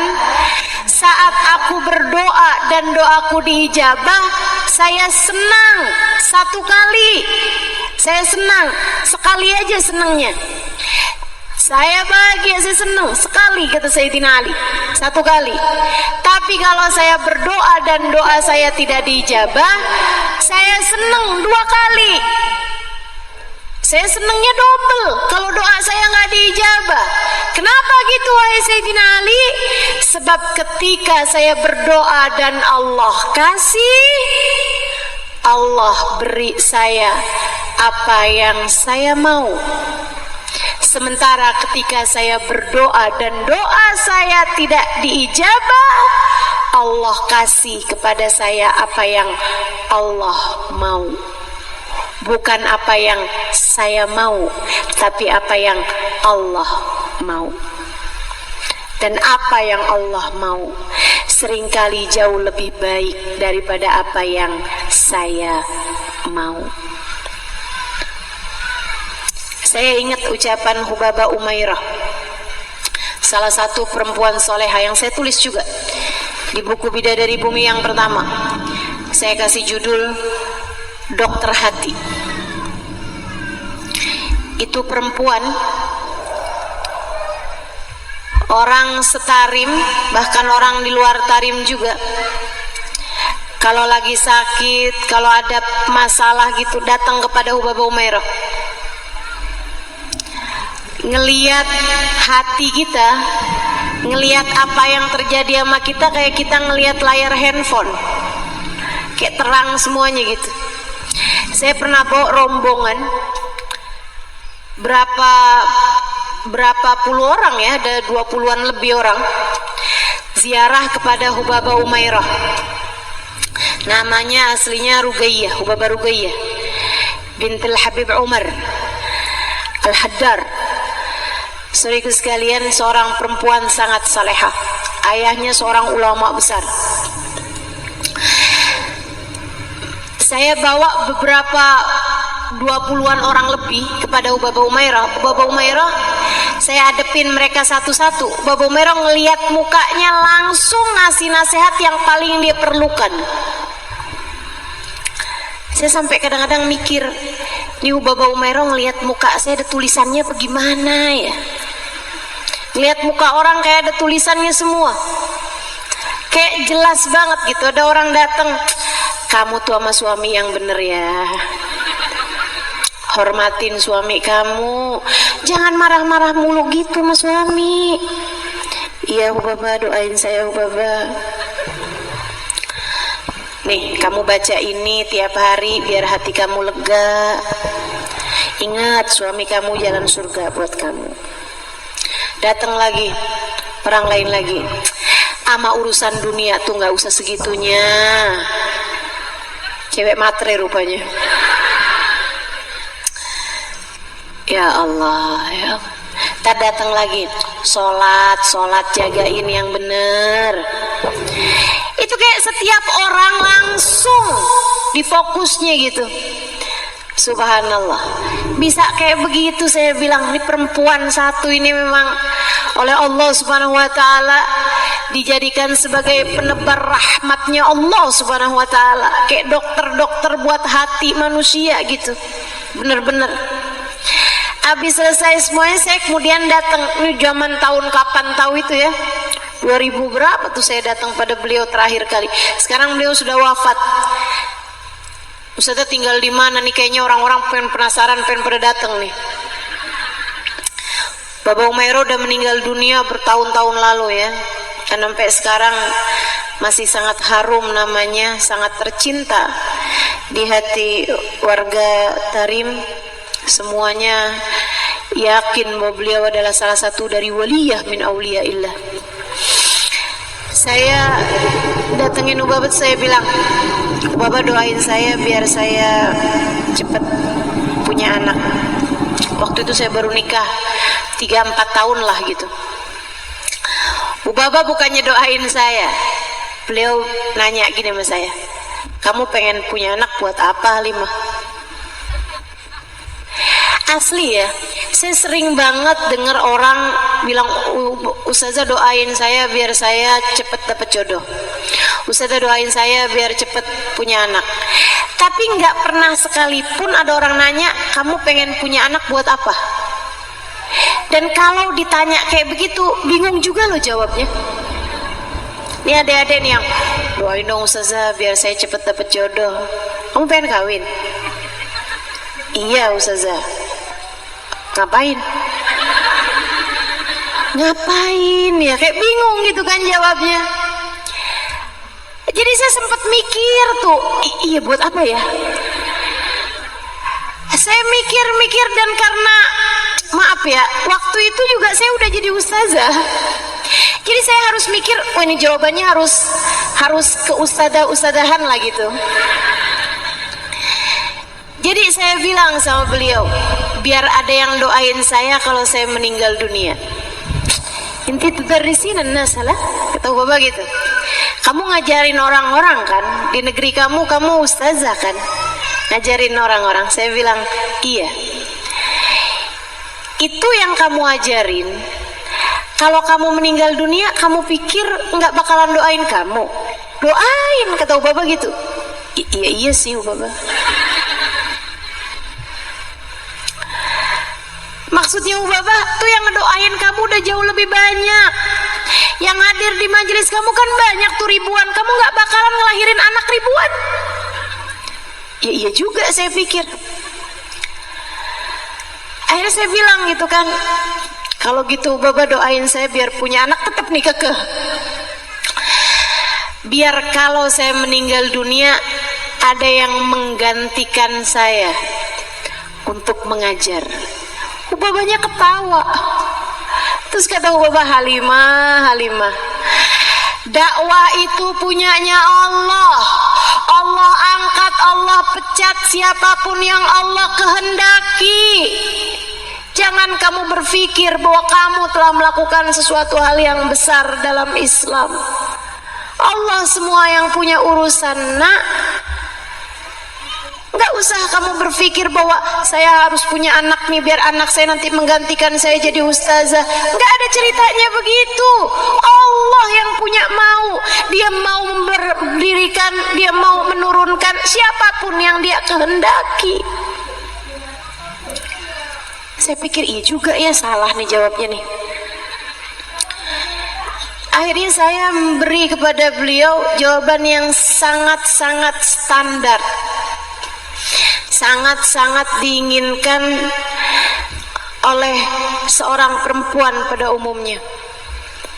saat aku berdoa dan doaku diijabah, saya senang satu kali. Saya senang, sekali aja senangnya. Saya bahagia, saya senang sekali, kata Sayyidina Ali, satu kali. Tapi kalau saya berdoa dan doa saya tidak diijabah, saya senang dua kali. Saya senangnya double kalau doa saya nggak diijabah. Kenapa gitu wahai Sayyidina Ali? Sebab ketika saya berdoa dan Allah kasih, Allah beri saya apa yang saya mau. Sementara ketika saya berdoa dan doa saya tidak diijabah, Allah kasih kepada saya apa yang Allah mau. Bukan apa yang saya mau, tapi apa yang Allah mau. Dan apa yang Allah mau seringkali jauh lebih baik daripada apa yang saya mau. Saya ingat ucapan Hubabah Umairah, salah satu perempuan soleha yang saya tulis juga di buku Bidadari Bumi yang pertama. Saya kasih judul Dokter Hati. Itu perempuan, orang setarim, bahkan orang di luar tarim juga, kalau lagi sakit, kalau ada masalah gitu, datang kepada Hubabah Umairah. Ngeliat hati kita, ngeliat apa yang terjadi sama kita, kayak kita ngeliat layar handphone, kayak terang semuanya gitu. Saya pernah bawa rombongan berapa puluh orang ya, ada 20-an lebih orang, ziarah kepada Hubabah Umairah. Namanya aslinya Rugayyah, Hubabah Rugayyah bintul Habib Umar Al-Haddar. Saudaraku sekalian, seorang perempuan sangat salehah. Ayahnya seorang ulama besar. Saya bawa beberapa 20-an orang lebih kepada Hubabah Umairah. Hubabah Umairah, saya hadepin mereka satu-satu. Hubabah Umairah ngelihat mukanya langsung ngasih nasihat yang paling dia perlukan. Saya sampai kadang-kadang mikir, ini Hubabah Umairah ngelihat muka saya ada tulisannya bagaimana ya? Lihat muka orang kayak ada tulisannya semua, kayak jelas banget gitu. Ada orang datang, kamu tuh sama suami yang bener ya, hormatin suami kamu, jangan marah-marah mulu gitu sama suami. Iya Hubabah, doain saya Hubabah. Nih, kamu baca ini tiap hari biar hati kamu lega. Ingat, suami kamu jalan surga buat kamu. Datang lagi orang lain lagi, ama urusan dunia tuh nggak usah segitunya. Cewek matre rupanya. Ya Allah, ya Allah. Tak datang lagi, sholat jagain yang bener. Itu kayak setiap orang langsung difokusnya gitu. Subhanallah, bisa kayak begitu. Saya bilang, ini perempuan satu ini memang oleh Allah Subhanahu wa taala dijadikan sebagai penebar rahmatnya Allah Subhanahu wa taala, kayak dokter-dokter buat hati manusia gitu. Bener-bener. Habis selesai semuanya, saya kemudian datang. Ini zaman tahun kapan tahu itu ya, 2000 berapa tuh saya datang pada beliau terakhir kali. Sekarang beliau sudah wafat. Ustazah tinggal di mana nih? Kayaknya orang-orang pengen penasaran, pengen pada datang nih. Bapak Umairo udah meninggal dunia bertahun-tahun lalu ya. Dan sampai sekarang masih sangat harum namanya, sangat tercinta di hati warga Tarim. Semuanya yakin bahwa beliau adalah salah satu dari waliyah min auliyaillah. Saya datengin Ubabat, saya bilang, Ubabat doain saya biar saya cepat punya anak. Waktu itu saya baru nikah 3-4 tahun lah gitu. Ubaba bukannya doain saya, beliau nanya gini sama saya, kamu pengen punya anak buat apa, Halimah? Asli ya, saya sering banget dengar orang bilang, Ustazah doain saya biar saya cepet dapet jodoh, Ustazah doain saya biar cepet punya anak. Tapi nggak pernah sekalipun ada orang nanya, kamu pengen punya anak buat apa? Dan kalau ditanya kayak begitu, bingung juga loh jawabnya. Ini adik-adik nih yang doain dong Ustazah biar saya cepet dapet jodoh. Kamu pengen kawin? Iya Ustazah. Ngapain? Ngapain ya? Kayak bingung gitu kan jawabnya. Jadi saya sempat mikir tuh, iya buat apa ya? Saya mikir-mikir, dan karena maaf ya, waktu itu juga saya udah jadi ustazah. Jadi saya harus mikir, oh ini jawabannya harus ke ustazah-ustazahan lah gitu. Jadi saya bilang sama beliau, biar ada yang doain saya kalau saya meninggal dunia. Inti tudarrisin an-nasalah, kata Bapak gitu. Kamu ngajarin orang-orang kan, di negeri kamu ustazah kan, ngajarin orang-orang. Saya bilang, iya. Itu yang kamu ajarin. Kalau kamu meninggal dunia, kamu pikir nggak bakalan doain kamu? Doain, kata Bapak gitu. Iya sih Bapak. Maksudnya Ubaba tuh yang ngedoain kamu udah jauh lebih banyak. Yang hadir di majelis kamu kan banyak tuh ribuan. Kamu gak bakalan ngelahirin anak ribuan. Ya iya juga saya pikir. Akhirnya saya bilang gitu kan, kalau gitu Ubaba doain saya biar punya anak tetap nih kekeh. Biar kalau saya meninggal dunia ada yang menggantikan saya untuk mengajar. Ubabanya ketawa. Terus kata Ubaba, Halimah, dakwah itu punyanya Allah. Allah angkat, Allah pecat siapapun yang Allah kehendaki. Jangan kamu berpikir bahwa kamu telah melakukan sesuatu hal yang besar dalam Islam. Allah semua yang punya urusan, nak. Gak usah kamu berpikir bahwa saya harus punya anak nih biar anak saya nanti menggantikan saya jadi ustazah. Gak ada ceritanya begitu. Allah yang punya mau. Dia mau memberikan, dia mau menurunkan siapapun yang dia kehendaki. Saya pikir iya juga ya, salah nih jawabnya nih. Akhirnya saya memberi kepada beliau jawaban yang sangat-sangat standar, sangat-sangat diinginkan oleh seorang perempuan pada umumnya.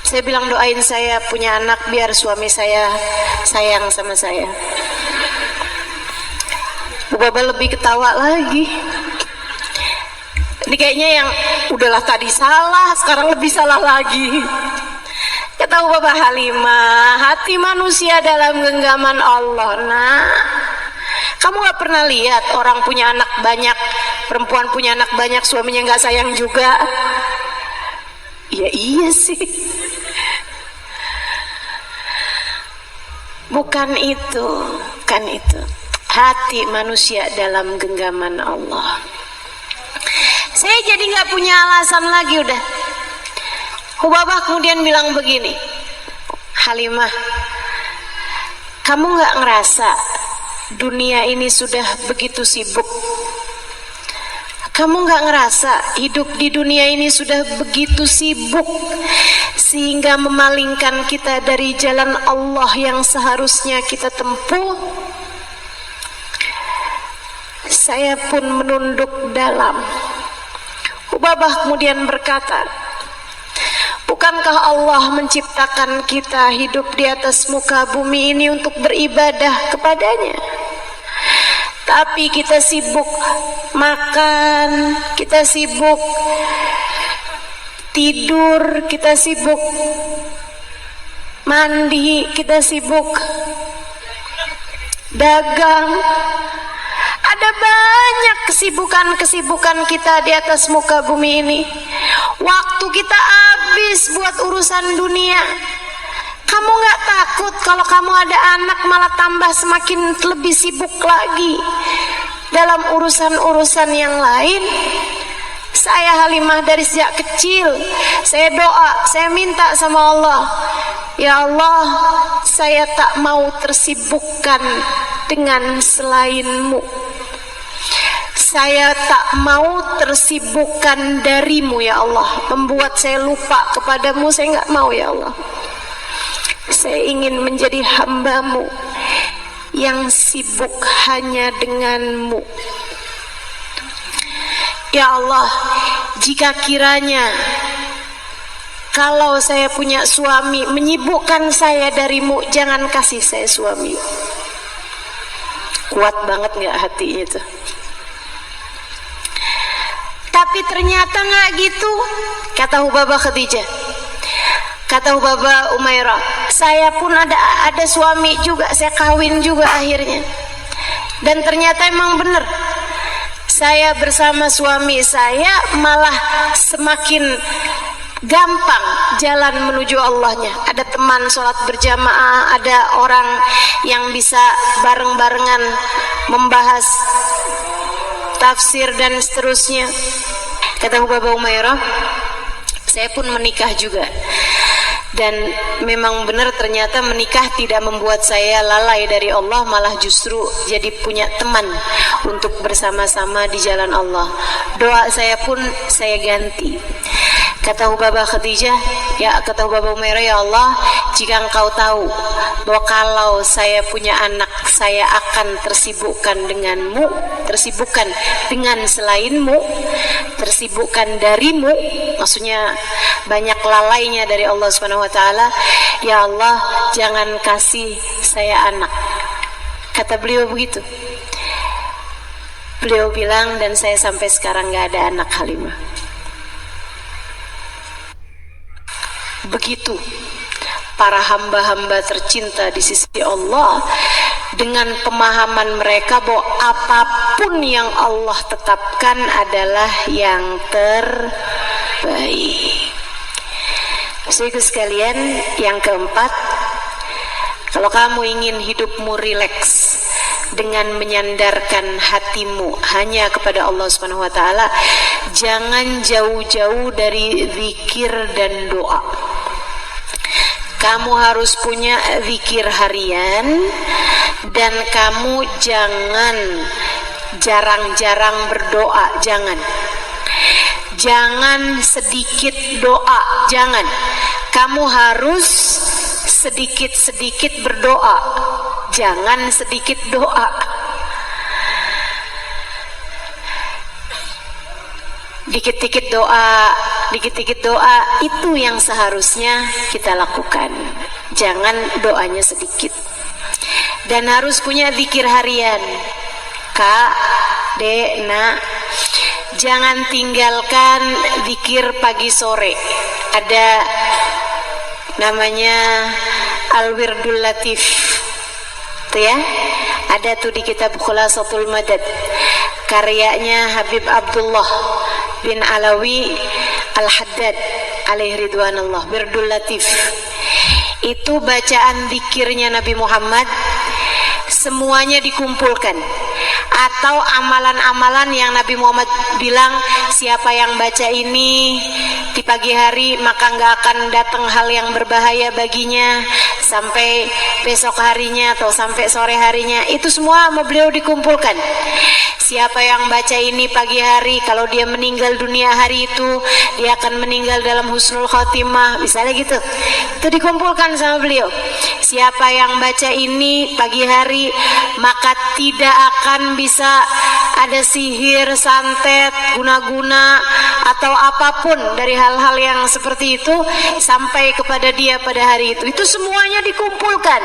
Saya bilang, doain saya punya anak biar suami saya sayang sama saya. Ubaba lebih ketawa lagi. Ini kayaknya yang udahlah tadi salah, sekarang lebih salah lagi. Kata Bapak Halimah, hati manusia dalam genggaman Allah. Nah, kamu gak pernah lihat orang punya anak banyak, perempuan punya anak banyak, suaminya gak sayang juga? Ya iya sih. Bukan itu, bukan itu. Hati manusia dalam genggaman Allah. Saya jadi gak punya alasan lagi udah. Hubabah kemudian bilang begini, Halimah, kamu gak ngerasa dunia ini sudah begitu sibuk? Kamu gak ngerasa hidup di dunia ini sudah begitu sibuk sehingga memalingkan kita dari jalan Allah yang seharusnya kita tempuh? Saya pun menunduk dalam. Hubabah kemudian berkata, bukankah Allah menciptakan kita hidup di atas muka bumi ini untuk beribadah kepadanya? Tapi kita sibuk makan, kita sibuk tidur, kita sibuk mandi, kita sibuk dagang. Ada banyak kesibukan-kesibukan kita di atas muka bumi ini. Waktu kita habis buat urusan dunia. Kamu gak takut kalau kamu ada anak malah tambah semakin lebih sibuk lagi dalam urusan-urusan yang lain? Saya Halimah dari sejak kecil, saya doa, saya minta sama Allah, ya Allah, saya tak mau tersibukkan dengan selainmu. Saya tak mau tersibukkan darimu ya Allah, membuat saya lupa kepadamu, saya gak mau ya Allah. Saya ingin menjadi hambamu yang sibuk hanya denganmu. Ya Allah, jika kiranya kalau saya punya suami menyibukkan saya darimu, jangan kasih saya suami. Kuat banget gak hatinya tuh? Tapi ternyata gak gitu, kata Hubabah Khadijah. Kata Hubabah Umairah, saya pun ada suami juga, saya kawin juga akhirnya. Dan ternyata emang benar, saya bersama suami saya malah semakin gampang jalan menuju Allahnya. Ada teman sholat berjamaah, ada orang yang bisa bareng-barengan membahas tafsir dan seterusnya. Kata Hubabah Umairah, saya pun menikah juga. Dan memang benar ternyata menikah tidak membuat saya lalai dari Allah, malah justru jadi punya teman untuk bersama-sama di jalan Allah. Doa saya pun saya ganti. Kata Hubabah Khadijah, ya kata Hubabah Umairah, ya Allah, jika engkau tahu bahwa kalau saya punya anak, saya akan tersibukkan denganmu, tersibukkan dengan selainmu, tersibukkan darimu, maksudnya banyak lalainya dari Allah Subhanahu wa taala. Ya Allah, jangan kasih saya anak. Kata beliau begitu. Beliau bilang, dan saya sampai sekarang gak ada anak, Halimah. Begitu para hamba-hamba tercinta di sisi Allah, dengan pemahaman mereka bahwa apapun yang Allah tetapkan adalah yang terbaik. Saudaraku sekalian, yang keempat, kalau kamu ingin hidupmu rileks dengan menyandarkan hatimu hanya kepada Allah Subhanahu wa taala, jangan jauh-jauh dari zikir dan doa. Kamu harus punya zikir harian, dan kamu jangan jarang-jarang berdoa, jangan sedikit doa, jangan. Kamu harus sedikit-sedikit berdoa, jangan sedikit doa. Dikit-dikit doa itu yang seharusnya kita lakukan. Jangan doanya sedikit. Dan harus punya zikir harian. Kak, Dek, Nak, jangan tinggalkan zikir pagi sore. Ada namanya Al-Wirdul Latif tuh ya, ada tuh di kitab Khulasatul Madad karyanya Habib Abdullah bin Alawi Al-Haddad alaihi ridwanullah. Wirdul Latif itu bacaan zikirnya Nabi Muhammad, semuanya dikumpulkan, atau amalan-amalan yang Nabi Muhammad bilang siapa yang baca ini di pagi hari maka nggak akan datang hal yang berbahaya baginya sampai besok harinya atau sampai sore harinya. Itu semua sama beliau dikumpulkan. Siapa yang baca ini pagi hari, kalau dia meninggal dunia hari itu dia akan meninggal dalam husnul khotimah, misalnya gitu. Itu dikumpulkan sama beliau. Siapa yang baca ini pagi hari maka tidak akan bisa ada sihir, santet, guna-guna atau apapun dari hal-hal yang seperti itu sampai kepada dia pada hari itu. Itu semuanya dikumpulkan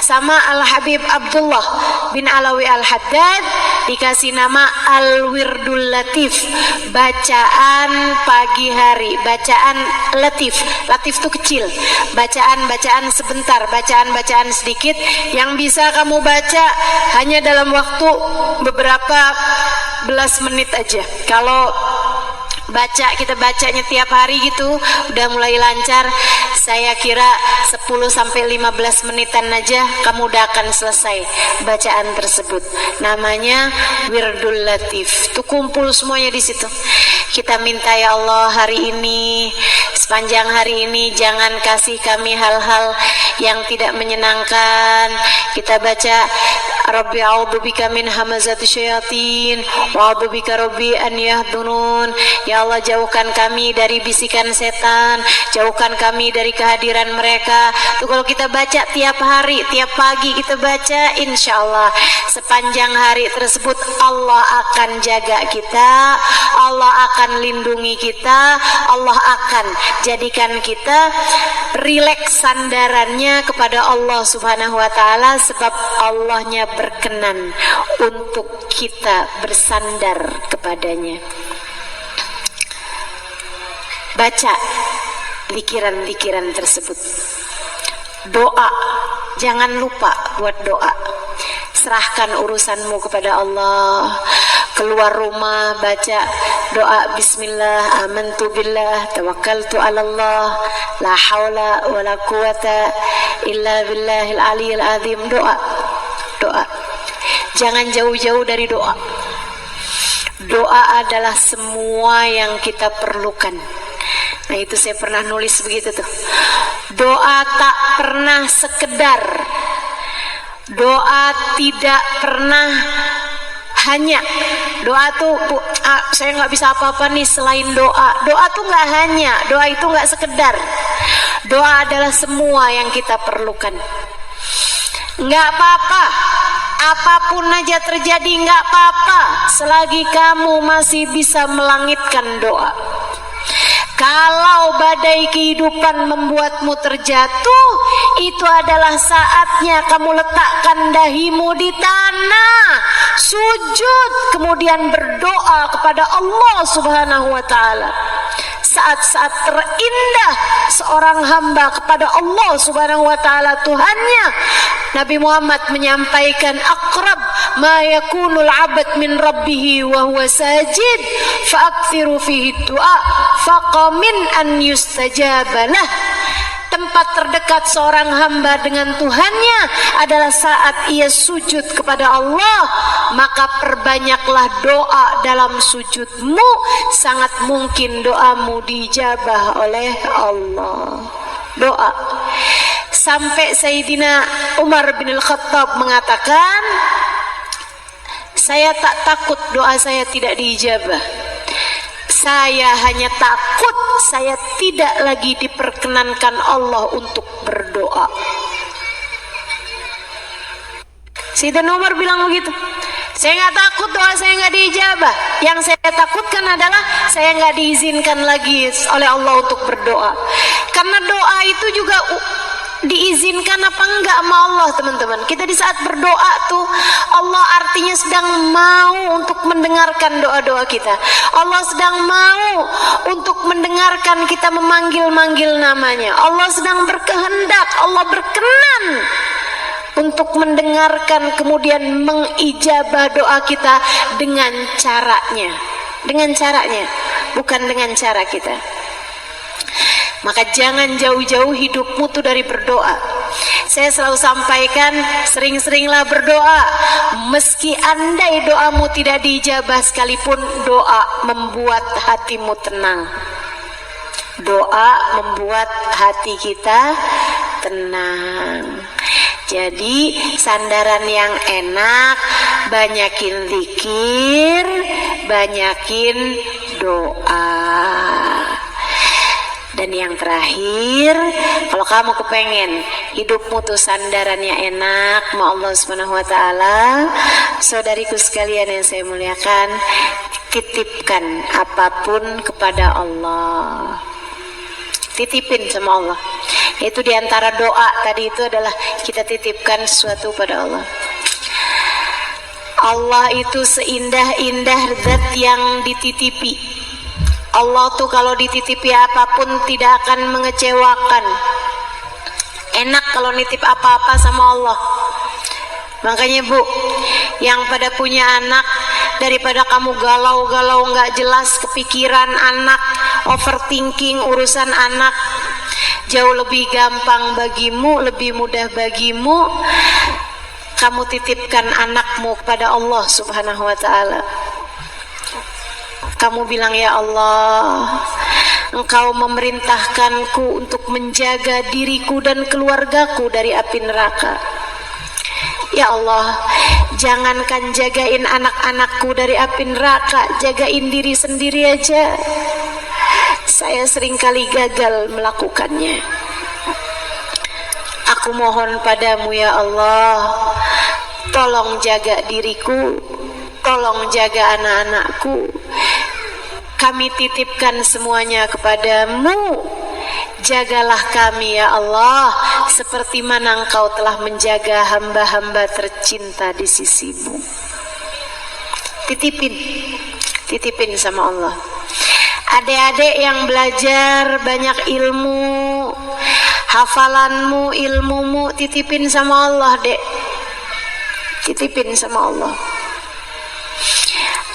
sama Al-Habib Abdullah bin Alawi Al-Haddad, dikasih nama Al-Wirdul Latif, bacaan pagi hari, bacaan latif. Latif itu kecil, bacaan-bacaan sebentar, bacaan-bacaan sedikit yang bisa kamu baca hanya dalam waktu beberapa belas menit aja. Kalau kita bacanya tiap hari gitu udah mulai lancar, saya kira 10-15 menitan aja kamu udah akan selesai bacaan tersebut. Namanya Wirdul Latif. Itu kumpul semuanya di situ. Kita minta ya Allah hari ini, sepanjang hari ini jangan kasih kami hal-hal yang tidak menyenangkan. Kita baca Rabbi a'udzubika min hamazati syayatin wa a'udzubika Rabbi an yahdunun. Ya Allah, jauhkan kami dari bisikan setan, jauhkan kami dari kehadiran mereka. Tuh kalau kita baca tiap hari, tiap pagi kita baca, insya Allah sepanjang hari tersebut Allah akan jaga kita, Allah akan lindungi kita, Allah akan jadikan kita rileks sandarannya kepada Allah Subhanahu wa taala, sebab Allahnya berkenan untuk kita bersandar kepadanya. Baca zikiran-zikiran tersebut. Doa, jangan lupa buat doa. Serahkan urusanmu kepada Allah. Keluar rumah baca doa Bismillah, amantu billah, tawakkaltu ala Allah, la haula wala quwata illa billahil aliyil azim. Doa. Jangan jauh-jauh dari doa. Doa adalah semua yang kita perlukan. Nah itu saya pernah nulis begitu tuh. Doa tak pernah sekedar. Doa tidak pernah hanya. Doa tuh saya nggak bisa apa-apa nih selain doa. Doa tuh nggak hanya. Doa itu nggak sekedar. Doa adalah semua yang kita perlukan. Nggak apa-apa, apapun aja terjadi nggak apa-apa selagi kamu masih bisa melangitkan doa. Kalau badai kehidupan membuatmu terjatuh, itu adalah saatnya kamu letakkan dahimu di tanah, sujud, kemudian berdoa kepada Allah Subhanahu wa taala. Saat-saat terindah seorang hamba kepada Allah Subhanahu wa taala Tuhannya, Nabi Muhammad menyampaikan aqrab ma yakunul 'abd min rabbih wa huwa sajid fa'akthiru fihi du'a faqamin an yustajaba lah. Tempat terdekat seorang hamba dengan Tuhannya adalah saat ia sujud kepada Allah, maka perbanyaklah doa dalam sujudmu, sangat mungkin doamu dijabah oleh Allah. Doa. Sampai Sayyidina Umar bin Al-Khattab mengatakan, saya tak takut doa saya tidak diijabah. Saya hanya takut saya tidak lagi diperkenankan Allah untuk berdoa. Sayyidina Umar bilang begitu. Saya nggak takut doa saya nggak diijabah. Yang saya takutkan adalah saya nggak diizinkan lagi oleh Allah untuk berdoa. Karena doa itu juga diizinkan apa enggak sama Allah, teman-teman. Kita di saat berdoa tuh, Allah artinya sedang mau untuk mendengarkan doa-doa kita. Allah sedang mau untuk mendengarkan kita memanggil-manggil namanya. Allah sedang berkehendak, Allah berkenan untuk mendengarkan, kemudian mengijabah doa kita dengan caranya. Dengan caranya, bukan dengan cara kita. Maka jangan jauh-jauh hidupmu tuh dari berdoa. Saya selalu sampaikan, sering-seringlah berdoa. Meski andai doamu tidak diijabah sekalipun, doa membuat hatimu tenang. Doa membuat hati kita tenang. Jadi sandaran yang enak, banyakin zikir, banyakin doa. Dan yang terakhir, kalau kamu kepengen hidupmu tuh sandarannya enak sama Allah Subhanahu wa taala, saudariku sekalian yang saya muliakan, titipkan apapun kepada Allah. Titipin sama Allah. Itu diantara doa tadi itu adalah kita titipkan sesuatu pada Allah. Allah itu seindah-indah zat yang dititipi. Allah tuh kalau dititipi apapun tidak akan mengecewakan. Enak kalau nitip apa-apa sama Allah. Makanya Bu, yang pada punya anak, daripada kamu galau-galau nggak jelas kepikiran anak, overthinking urusan anak, jauh lebih gampang bagimu, lebih mudah bagimu, kamu titipkan anakmu kepada Allah Subhanahu wa ta'ala. Kamu bilang, ya Allah, Engkau memerintahkanku untuk menjaga diriku dan keluargaku dari api neraka. Ya Allah, jangankan jagain anak-anakku dari api neraka, jagain diri sendiri aja saya seringkali gagal melakukannya. Aku mohon padamu ya Allah, tolong jaga diriku, tolong jaga anak-anakku. Kami titipkan semuanya kepadamu. Jagalah kami ya Allah, seperti mana Engkau telah menjaga hamba-hamba tercinta di sisimu. Titipin sama Allah. Adik-adik yang belajar banyak ilmu, hafalanmu, ilmumu, titipin sama Allah, dek. Titipin sama Allah.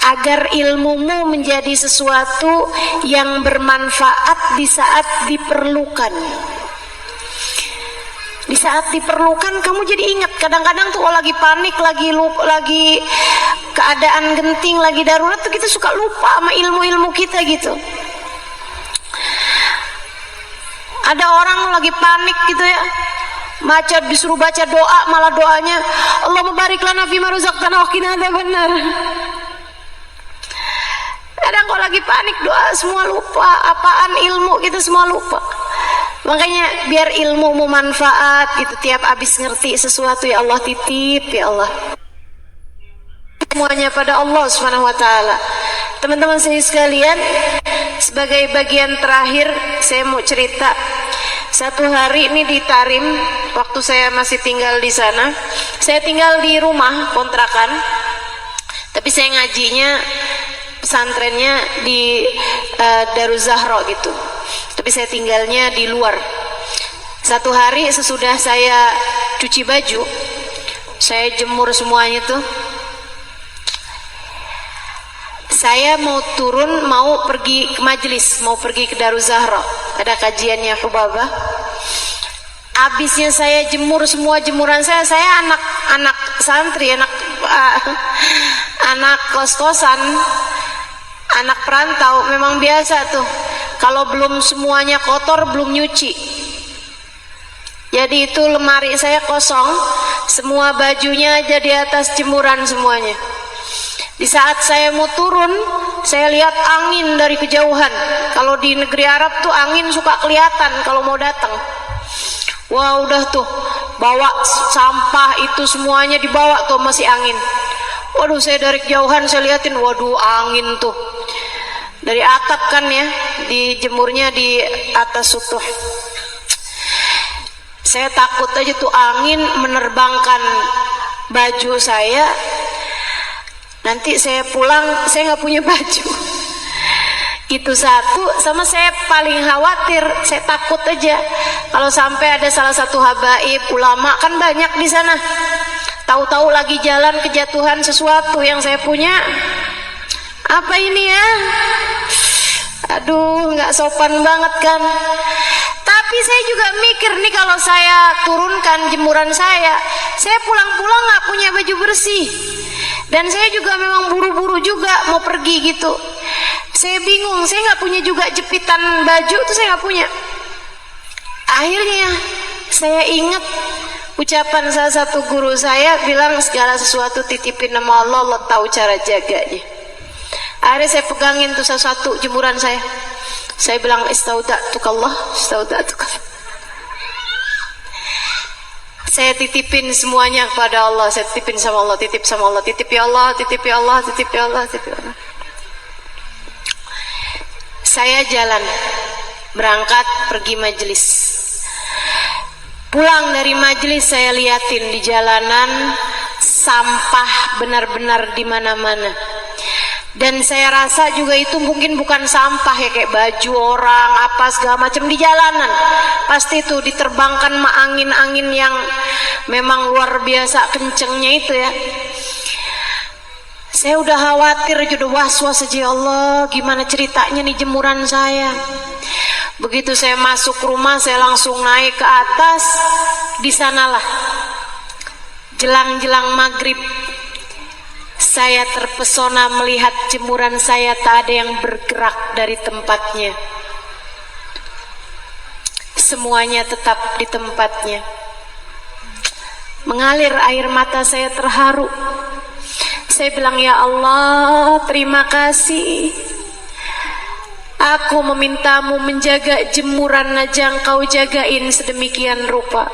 Agar ilmumu menjadi sesuatu yang bermanfaat di saat diperlukan. Di saat diperlukan kamu jadi ingat. Kadang-kadang tuh lagi panik, lagi keadaan genting, lagi darurat tuh kita suka lupa sama ilmu-ilmu kita gitu. Ada orang lagi panik gitu ya, disuruh baca doa, malah doanya Allahumma barik lana fima razaqtana wa qina adzabannar. Kadang kalau lagi panik doa semua lupa, apaan ilmu kita semua lupa. Makanya biar ilmumu manfaat gitu, tiap habis ngerti sesuatu ya Allah titip ya Allah. Semuanya pada Allah Subhanahu wa taala. Teman-teman saya sekalian, sebagai bagian terakhir saya mau cerita. Satu hari ini di Tarim, waktu saya masih tinggal di sana, saya tinggal di rumah kontrakan, tapi saya ngajinya pesantrennya di Daruz Zahra gitu, tapi saya tinggalnya di luar. Satu hari sesudah saya cuci baju, saya jemur semuanya tuh, saya mau turun, mau pergi ke majelis, mau pergi ke Daruz Zahra, ada kajiannya Hubabah. Abisnya saya jemur semua jemuran saya anak santri, anak kos-kosan, anak perantau, memang biasa tuh kalau belum semuanya kotor belum nyuci. Jadi itu lemari saya kosong, semua bajunya aja di atas jemuran semuanya. Di saat saya mau turun, saya lihat angin dari kejauhan. Kalau di negeri Arab tuh angin suka kelihatan kalau mau datang. Wah udah tuh, bawa sampah itu semuanya dibawa tuh, masih angin. Waduh, saya dari kejauhan saya liatin, waduh angin tuh. Dari atap kan ya, dijemurnya di atas sutuh. Saya takut aja tuh angin menerbangkan baju saya. Nanti saya pulang, saya nggak punya baju. Itu satu. Sama saya paling khawatir, saya takut aja kalau sampai ada salah satu habaib ulama, kan banyak di sana, tahu-tahu lagi jalan kejatuhan sesuatu yang saya punya. Apa ini ya? Aduh, nggak sopan banget kan. Tapi saya juga mikir nih, kalau saya turunkan jemuran saya pulang-pulang nggak punya baju bersih. Dan saya juga memang buru-buru juga mau pergi gitu. Saya bingung, saya nggak punya juga jepitan baju tuh, saya nggak punya. Akhirnya saya ingat ucapan salah satu guru saya, bilang segala sesuatu titipin nama Allah, Allah tahu cara jaganya. Akhirnya saya pegangin tuh satu jemuran saya. Saya bilang istauda'tukallah, istauda'tukallah. Saya titipin semuanya kepada Allah. Saya titipin sama Allah, titip sama Allah, titip ya Allah, titip ya Allah, titip ya Allah, titip ya Allah. Saya jalan, berangkat pergi majelis. Pulang dari majelis saya liatin di jalanan sampah benar-benar di mana-mana. Dan saya rasa juga itu mungkin bukan sampah ya, kayak baju orang apa segala macam di jalanan. Pasti itu diterbangkan sama angin-angin yang memang luar biasa kencengnya itu ya. Saya udah khawatir, udah was-was aja, ya Allah gimana ceritanya nih jemuran saya. Begitu saya masuk rumah, saya langsung naik ke atas. Di sanalah jelang-jelang maghrib, saya terpesona melihat jemuran saya tak ada yang bergerak dari tempatnya. Semuanya tetap di tempatnya. Mengalir air mata saya terharu. Saya bilang, ya Allah, terima kasih. Aku memintamu menjaga jemuran aja engkau jagain sedemikian rupa.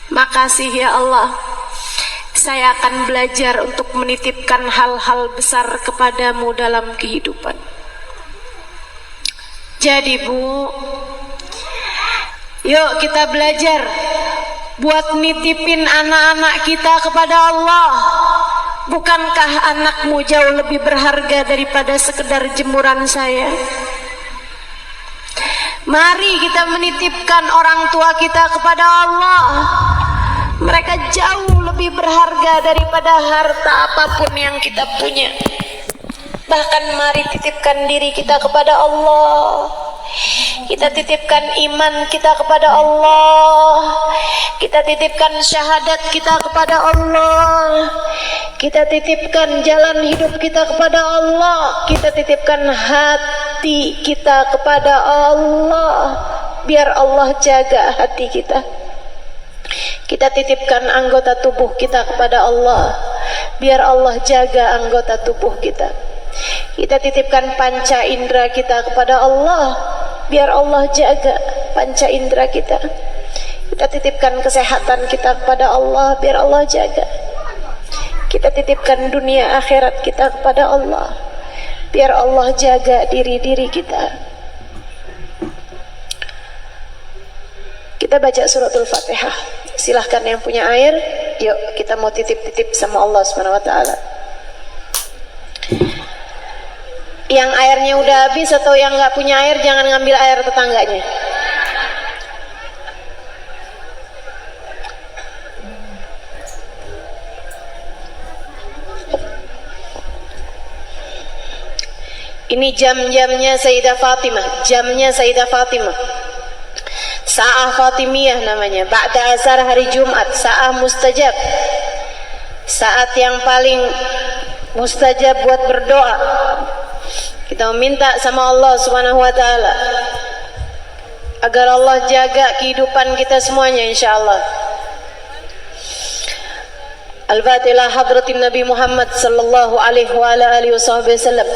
Makasih ya Allah. Saya akan belajar untuk menitipkan hal-hal besar kepadamu dalam kehidupan. Jadi Bu, yuk kita belajar buat nitipin anak-anak kita kepada Allah. Bukankah anakmu jauh lebih berharga daripada sekedar jemuran saya? Mari kita menitipkan orang tua kita kepada Allah. Mereka jauh lebih berharga daripada harta apapun yang kita punya. Bahkan mari titipkan diri kita kepada Allah. Kita titipkan iman kita kepada Allah. Kita titipkan syahadat kita kepada Allah. Kita titipkan jalan hidup kita kepada Allah. Kita titipkan hati kita kepada Allah. Biar Allah jaga hati kita. Kita titipkan anggota tubuh kita kepada Allah. Biar Allah jaga anggota tubuh kita. Kita titipkan panca indera kita kepada Allah. Biar Allah jaga panca indera kita. Kita titipkan kesehatan kita kepada Allah. Biar Allah jaga. Kita titipkan dunia akhirat kita kepada Allah. Biar Allah jaga diri-diri kita. Kita baca suratul Fatihah. Silahkan yang punya air, yuk kita mau titip-titip sama Allah SWT. Yang airnya udah habis atau yang nggak punya air, jangan ngambil air tetangganya. Ini jam-jamnya Sayyidah Fatimah, jamnya Sayyidah Fatimah. Sa'ah Fatimiyah namanya. Ba'da asar hari Jumat, sa'ah mustajab. Saat yang paling mustajab buat berdoa. Kita meminta sama Allah Subhanahu wa taala agar Allah jaga kehidupan kita semuanya insyaallah. Al-Fatihah hadratin Nabi Muhammad sallallahu alaihi wa alihi wasallam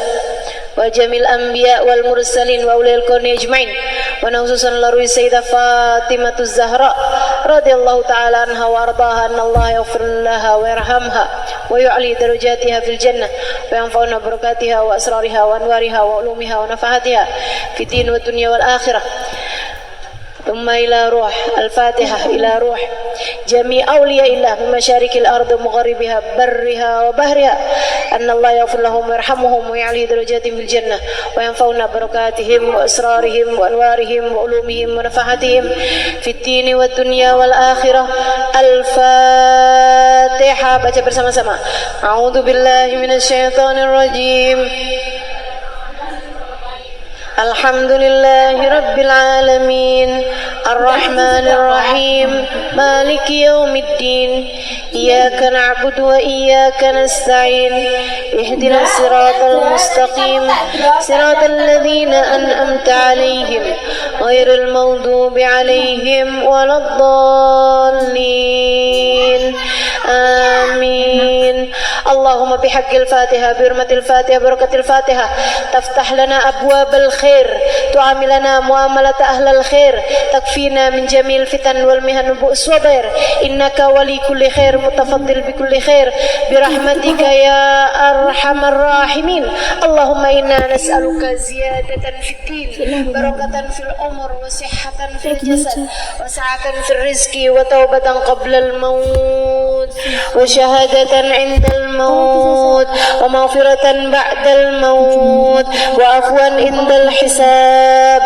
wa jamil anbiya wal mursalin wa ulil kauni ajmain wa khususan larui Sayyidah Fatimah Az-Zahra radhiyallahu ta'ala anha wa ardaha, anna Allah yaghfir laha wa yarhamha wa yu'li darajatiha fil jannah wa yanfa'una barakatiha wa asrariha wa anwariha wa ulumiha wa nafahatiha fid din wa dunya wal akhirah. ثم إلى روح الفاتحة إلى روح جميع أولياء الله من مشارق الأرض ومغاربها برها وبحرها أن الله يغفر لهم ويرحمهم ويعلي درجاتهم في الجنة وينفعنا بركاتهم وأسرارهم وأنوارهم وعلومهم ونفحاتهم في الدين والدنيا والآخرة. Al-Fatihah. Baca bersama-sama. A'udzu billahi minasyaitonir rajim. Alhamdulillahi Rabbil Alamin Ar-Rahmanir Rahim Maliki Yawmiddin Iyyaka na'budu wa iyyaka nasta'in Ihdinas siratal mustaqim Siratal ladzina an'amta 'alaihim ghairil maghdubi 'alaihim waladdallin. Amin. Allahumma bihaqqil Fatihah birmatil Fatihah barakatil Fatihah taftah lana abwabal khair tu'amilana muamalat ahlal khair takfina min jamil fitan wal mihan bu'us wabair innaka wali kulli khair mutafaddil bi kulli khair birahmatika ya arhamar rahimin. Allahumma inna nas'aluka ziyadatan fid din barakatan fil umur wa sihhatan fil jasad wa sa'atan fil rizqi wa taubatan qabla al maut wa shahadatan 'inda al maut wa maghfiratan ba'da al maut wa afwan 'inda al hisab.